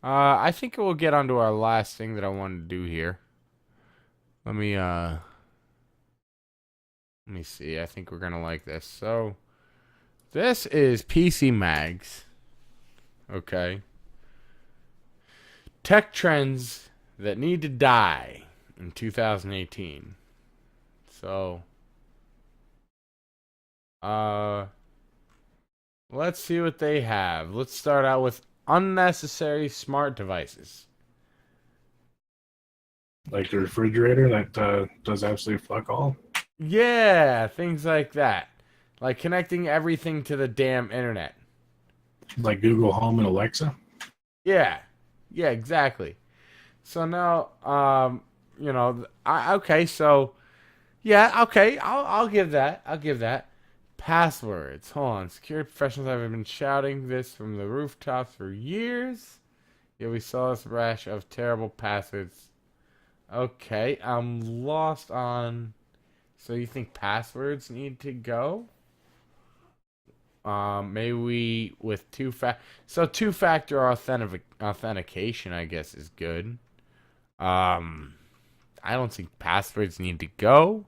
I think we'll get onto our last thing that I wanted to do here. Let me see. I think we're gonna like this. So this is PC Mags. Okay. Tech trends that need to die in 2018. So uh let's see what they have. Let's start out with unnecessary smart devices. Like the refrigerator that does absolutely fuck all. Yeah, things like that. Like connecting everything to the damn internet. Like Google Home and Alexa. Yeah. Yeah, exactly. So now, okay, so yeah, okay, I'll give that. I'll give that. Passwords. Hold on. Security professionals have been shouting this from the rooftops for years. Yeah, we saw this rash of terrible passwords. Okay, I'm lost on. So you think passwords need to go? Maybe we with two-factor authentication, I guess, is good. I don't think passwords need to go.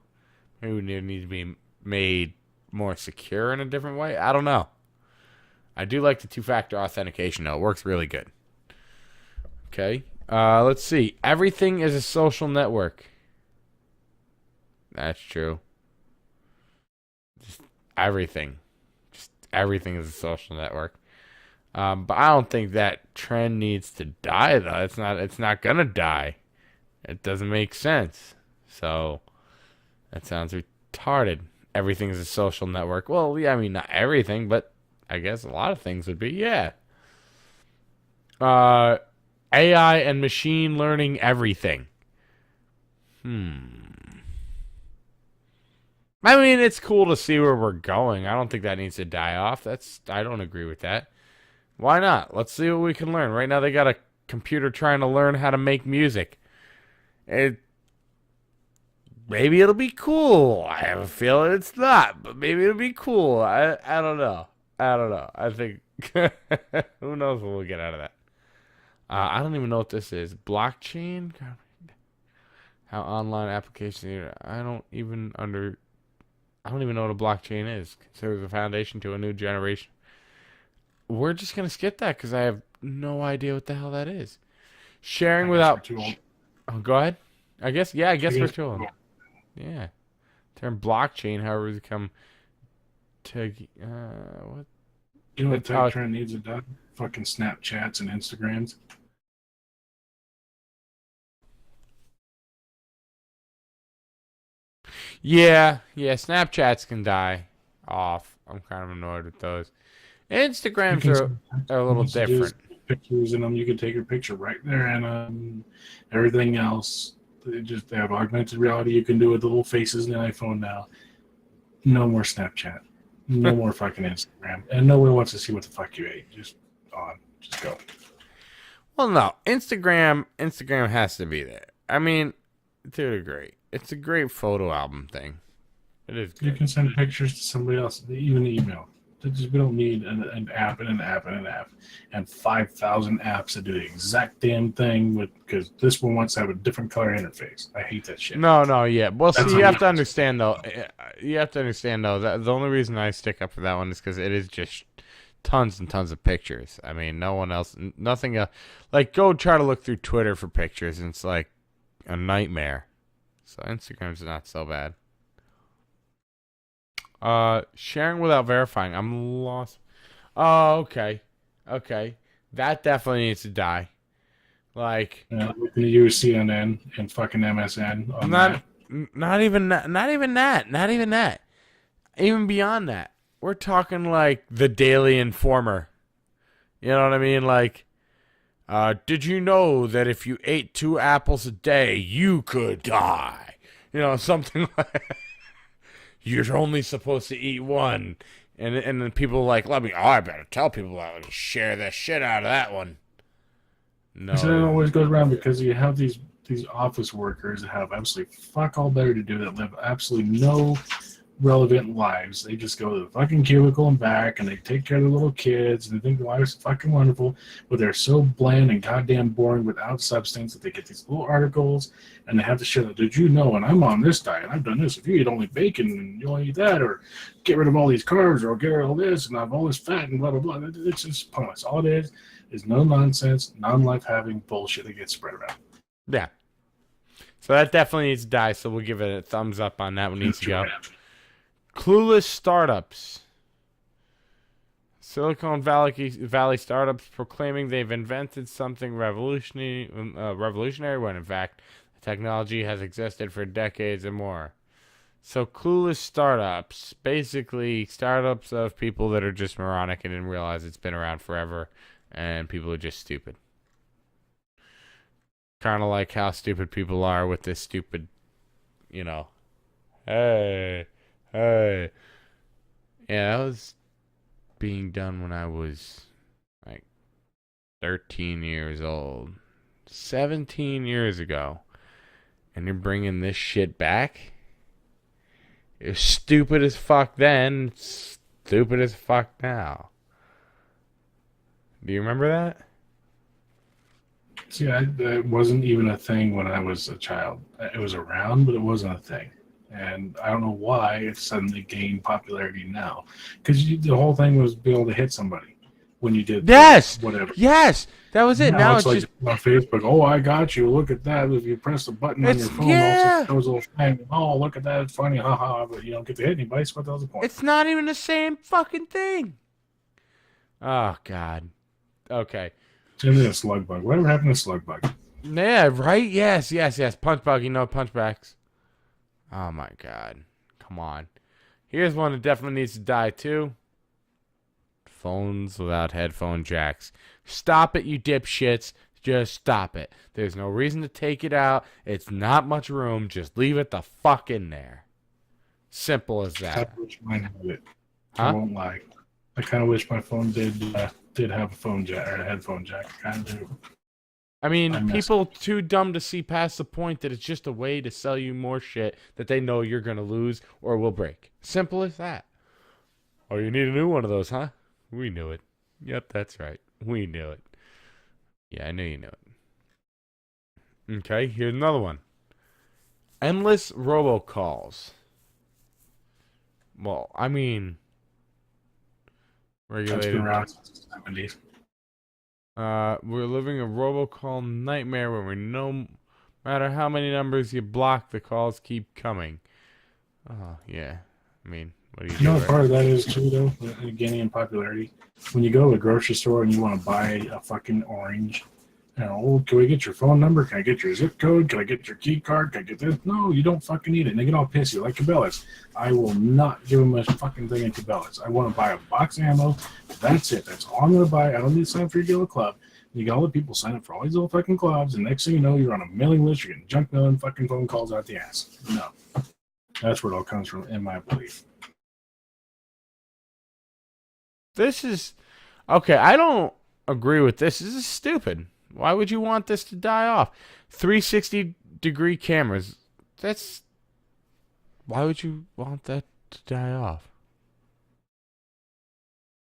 Maybe they need to be made more secure in a different way. I don't know. I do like the two-factor authentication though. It works really good. Okay. Let's see. Everything is a social network. That's true. Just everything. Just everything is a social network. But I don't think that trend needs to die though. It's not gonna die. It doesn't make sense. So that sounds retarded. Everything is a social network. Well, yeah, I mean not everything, but I guess a lot of things would be, yeah. AI and machine learning everything. I mean, it's cool to see where we're going. I don't think that needs to die off. I don't agree with that. Why not? Let's see what we can learn. Right now they got a computer trying to learn how to make music. Maybe it'll be cool. I have a feeling it's not, but maybe it'll be cool. I don't know. I don't know. I think who knows what we'll get out of that. I don't even know what this is. Blockchain? How online applications? I don't even know what a blockchain is. Considers a foundation to a new generation. We're just gonna skip that because I have no idea what the hell that is. Sharing without. Oh, go ahead. I guess. Yeah. I guess we're too old. Yeah. Term blockchain, however, has come to what? You know what tech trend needs to die? Fucking Snapchats and Instagrams. Yeah, Snapchats can die off. I'm kind of annoyed with those. Instagrams are a little different. Pictures in them, you can take your picture right there, and everything else. They have augmented reality. You can do with the little faces in the iPhone now. No more Snapchat. No more fucking Instagram. And no one wants to see what the fuck you ate. Just go. Well, no, Instagram has to be there. I mean, to a degree. It's a great photo album thing. It is good. You can send pictures to somebody else, even email. We don't need an app and an app and an app and 5,000 apps that do the exact damn thing because this one wants to have a different color interface. I hate that shit. No, yeah. Well, see, you have to understand though. That the only reason I stick up for that one is because it is just tons and tons of pictures. I mean, no one else, nothing. Like, go try to look through Twitter for pictures, and it's like a nightmare. So Instagram's not so bad. Sharing without verifying. I'm lost. Oh, okay. That definitely needs to die. Like, we can use CNN and fucking MSN on that. Not even that. Even beyond that. We're talking like the Daily Informer. You know what I mean? Like, did you know that if you ate 2 apples a day, you could die? You know, something like you're only supposed to eat 1. And then people like, I better tell people that to share the shit out of that one. No. So it always goes around because you have these office workers that have absolutely fuck all better to do, that live absolutely no relevant lives. They just go to the fucking cubicle and back, and they take care of their little kids, and they think life is fucking wonderful, but they're so bland and goddamn boring without substance that they get these little articles, and they have to share that, did you know, and I'm on this diet, I've done this, if you eat only bacon, and you only eat that, or get rid of all these carbs, or get rid of all this, and I have all this fat, and blah, blah, blah. It's just pointless. All it is no nonsense, non-life-having bullshit that gets spread around. Yeah. So that definitely needs to die, so we'll give it a thumbs up on that one. Needs to go. Clueless startups. Silicon Valley startups proclaiming they've invented something revolutionary when in fact the technology has existed for decades and more. So clueless startups, basically startups of people that are just moronic and didn't realize it's been around forever, and people are just stupid. Kind of like how stupid people are with this stupid, hey. Yeah, that was being done when I was like 13 years old. 17 years ago. And you're bringing this shit back? It was stupid as fuck then. Stupid as fuck now. Do you remember that? See, it wasn't even a thing when I was a child. It was around, but it wasn't a thing. And I don't know why it's suddenly gained popularity now. Because the whole thing was being able to hit somebody when you did whatever. Yes, that was it. Now it's like just on Facebook. Oh, I got you. Look at that. If you press the button on your phone, also shows a little thing. Oh, look at that. It's funny. Haha. But you don't get to hit anybody. So what the hell's the point? It's not even the same fucking thing. Oh, God. Okay. It's a slug bug. Whatever happened to slug bug? Yeah, right? Yes. Punch bug, punchbacks. Oh, my God. Come on. Here's one that definitely needs to die, too. Phones without headphone jacks. Stop it, you dipshits. Just stop it. There's no reason to take it out. It's not much room. Just leave it the fuck in there. Simple as that. I wish mine had it. I won't lie. I kind of wish my phone did have a phone jack or a headphone jack. I kind of do. I mean, people too dumb to see past the point that it's just a way to sell you more shit that they know you're going to lose or will break. Simple as that. Oh, you need a new one of those, huh? We knew it. Yep, that's right. We knew it. Yeah, I knew you knew it. Okay, here's another one. Endless robocalls. Well, I mean, regulated. That's been around since the 70s. We're living a robocall nightmare where no matter how many numbers you block, the calls keep coming. Oh, yeah. I mean, what do you do? You know what part of that is, too, though, gaining in popularity? When you go to a grocery store and you want to buy a fucking orange, can we get your phone number? Can I get your zip code? Can I get your key card? Can I get this? No, you don't fucking need it. And they get all pissy, like Cabela's. I will not give them a fucking thing at Cabela's. I want to buy a box of ammo. That's it. That's all I'm going to buy. I don't need to sign up for your yellow club. You got all the people sign up for all these little fucking clubs, and next thing you know, you're on a mailing list. You're getting junk mailing fucking phone calls out the ass. No. That's where it all comes from, in my belief. This is... Okay, I don't agree with this. This is stupid. Why would you want this to die off? 360-degree cameras. That's... Why would you want that to die off?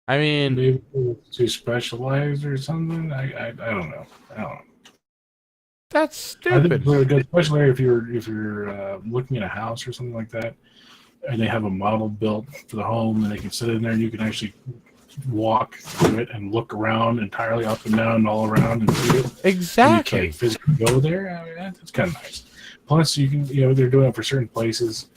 I mean... Maybe it's too specialized or something? I don't know. That's stupid. I think it's good, especially if you're looking at a house or something like that, and they have a model built for the home, and they can sit in there and you can actually walk through it and look around entirely up and down and all around and see it. Exactly. And you can't physically go there. I mean, that's kind of nice. Plus, you can, they're doing it for certain places.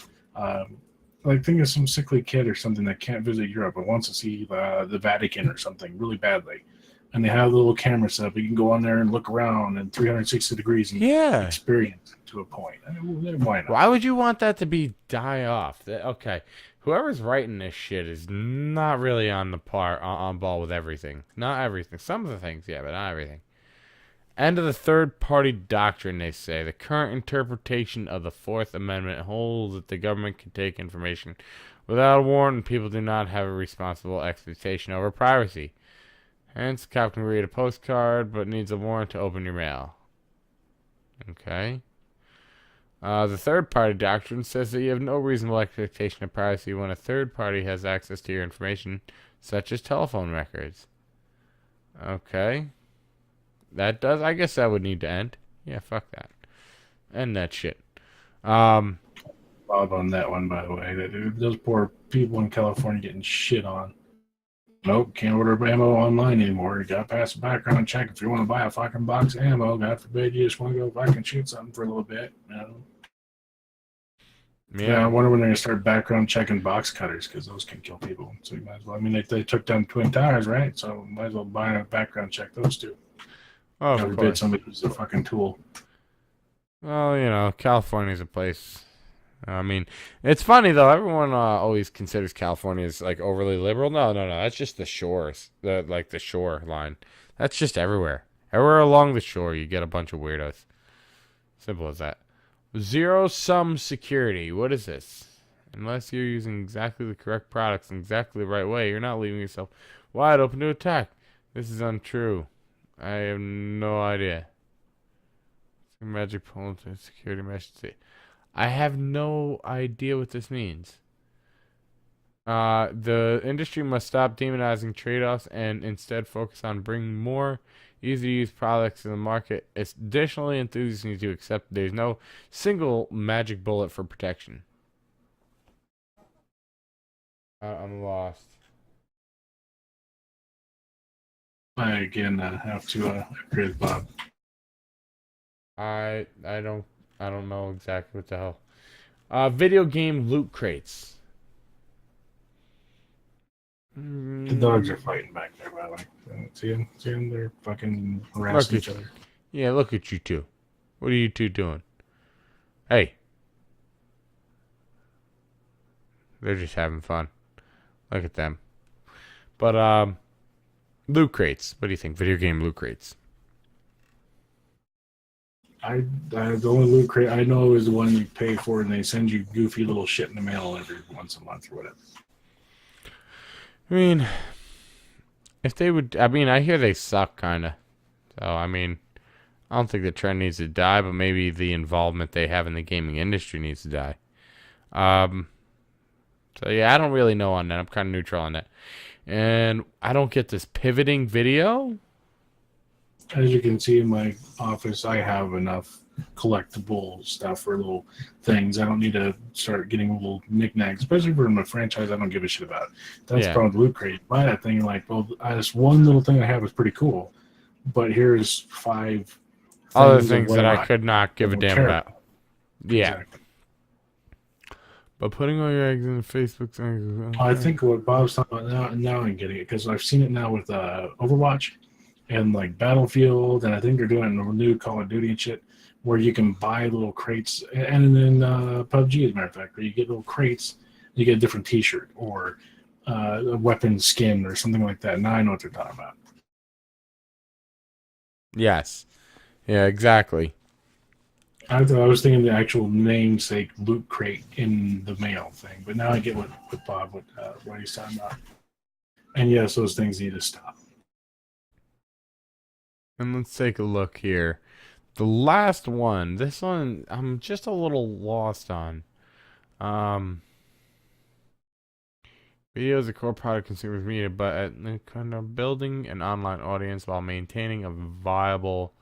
Like think of some sickly kid or something that can't visit Europe but wants to see the Vatican or something really badly. And they have a little camera set up. You can go on there and look around in 360 degrees and experience it to a point. I mean, why not? Why would you want that to die off? Okay. Whoever's writing this shit is not really on ball with everything. Not everything. Some of the things, yeah, but not everything. End of the third-party doctrine, they say. The current interpretation of the Fourth Amendment holds that the government can take information without a warrant and people do not have a responsible expectation over privacy. Hence, a cop can read a postcard but needs a warrant to open your mail. Okay. The third-party doctrine says that you have no reasonable expectation of privacy when a third party has access to your information, such as telephone records. Okay. That does. I guess that would need to end. Yeah, fuck that. End that shit. Um, Bob on that one, by the way. Those poor people in California getting shit on. Nope, can't order ammo online anymore. You gotta pass a background check if you want to buy a fucking box of ammo. God forbid you just want to go fucking shoot something for a little bit. You know? Yeah, I wonder when they're gonna start background checking box cutters because those can kill people. So you might as well. I mean, they took down Twin Towers, right? So might as well buy a background check those two. Oh, God forbid somebody uses a fucking tool. Well, California's a place. I mean, it's funny though. Everyone always considers California as like overly liberal. No. That's just the shores, the shore line. That's just everywhere. Everywhere along the shore, you get a bunch of weirdos. Simple as that. Zero-sum security. What is this? Unless you're using exactly the correct products in exactly the right way, you're not leaving yourself wide open to attack. This is untrue. I have no idea. Magic pole to security mesh. I have no idea what this means. The industry must stop demonizing trade-offs and instead focus on bringing more easy-to-use products to the market. Additionally, enthusiasts need to accept there's no single magic bullet for protection. I'm lost. I again have to agree with Bob. I don't know exactly what the hell. Video game loot crates. The dogs are fighting back there, by the way. See them? They're fucking harassing each other. Yeah, look at you two. What are you two doing? Hey. They're just having fun. Look at them. But, loot crates. What do you think? Video game loot crates. The only loot crate I know is the one you pay for and they send you goofy little shit in the mail every once a month or whatever. I mean, if they would, I hear they suck, kind of. So, I don't think the trend needs to die, but maybe the involvement they have in the gaming industry needs to die. So, yeah, I don't really know on that. I'm kind of neutral on that. And I don't get this pivoting video. As you can see in my office, I have enough collectible stuff for little things. I don't need to start getting little knickknacks, especially for my franchise I don't give a shit about. That's the problem with Loot Crate. Buy that thing, like, well, this one little thing I have is pretty cool, but here's 5 other things that I could not give a damn about. Yeah. Exactly. But putting all your eggs in the Facebook thing. I think what Bob's talking about now I'm getting it, because I've seen it now with Overwatch and like Battlefield, and I think they're doing a new Call of Duty and shit, where you can buy little crates, and then PUBG, as a matter of fact, where you get little crates, you get a different T-shirt or a weapon skin or something like that. Now I know what they're talking about. Yes. Yeah, exactly. I was thinking the actual namesake loot crate in the mail thing, but now I get what Bob, what he's talking about. And yes, those things need to stop. And let's take a look here. The last one. This one, I'm just a little lost on. Video is a core product consumers need, but kind of building an online audience while maintaining a viable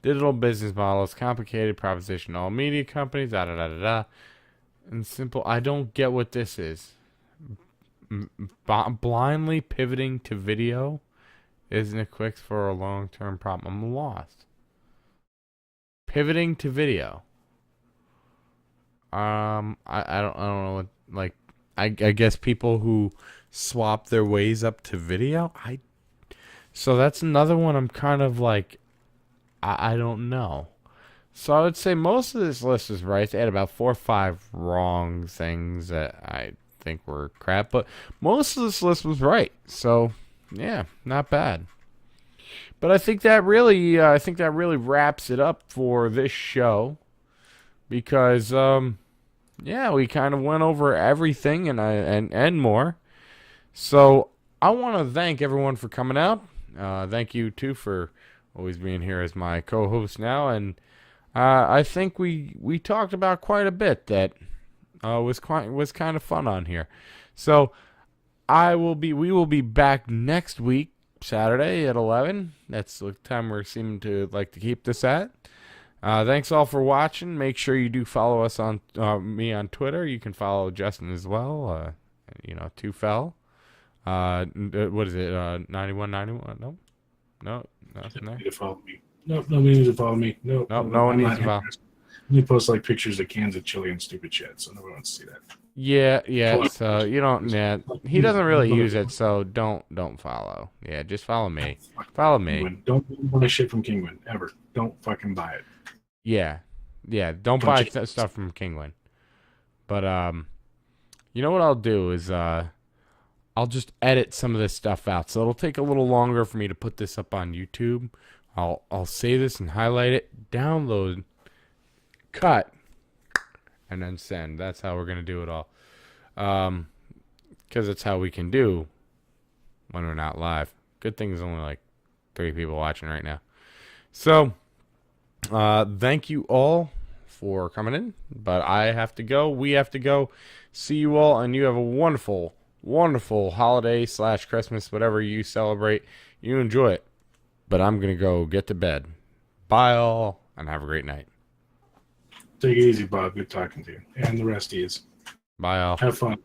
digital business model is complicated proposition. All media companies, and simple. I don't get what this is. Blindly pivoting to video isn't a quick for a long-term problem. I'm lost. Pivoting to video. I don't know what, like, I guess people who swap their ways up to video. So that's another one I'm kind of like, I don't know. So I would say most of this list is right. They had about 4 or 5 wrong things that I think were crap, but most of this list was right. So yeah, not bad. But I think that really wraps it up for this show, because yeah, we kind of went over everything and more. So I want to thank everyone for coming out. Thank you too for always being here as my co-host now, and I think we talked about quite a bit that was kind of fun on here. So we will be back next week, Saturday at 11. That's the time we're seeming to like to keep this at. Thanks all for watching. Make sure you do follow us on me on Twitter. You can follow Justin as well. Tufel. What is it? 9191? No, no, no, no. Need to follow me. Nope, nobody needs to follow me. Nope, Nope, no one I'm needs not to follow. interested. You post like pictures of cans of chili and stupid shit, so nobody wants to see that. Yeah. So you don't. Yeah, he doesn't really use it, Motherfucker. so don't follow. Yeah, just follow me. Follow me. Kingwin. Don't buy shit from Kingwin ever. Don't fucking buy it. Yeah. Don't Bunch buy of idiots. stuff from Kingwin. But you know what I'll do is I'll just edit some of this stuff out. So it'll take a little longer for me to put this up on YouTube. I'll save this and highlight it, download, cut, and then send. That's how we're gonna do it all. Because it's how we can do when we're not live. Good thing there's only like 3 people watching right now. So, thank you all for coming in. But I have to go. We have to go. See you all, and you have a wonderful, wonderful holiday / Christmas, whatever you celebrate. You enjoy it. But I'm gonna go get to bed. Bye all, and have a great night. Take it easy, Bob. Good talking to you. And the rest is. Bye all. Have fun.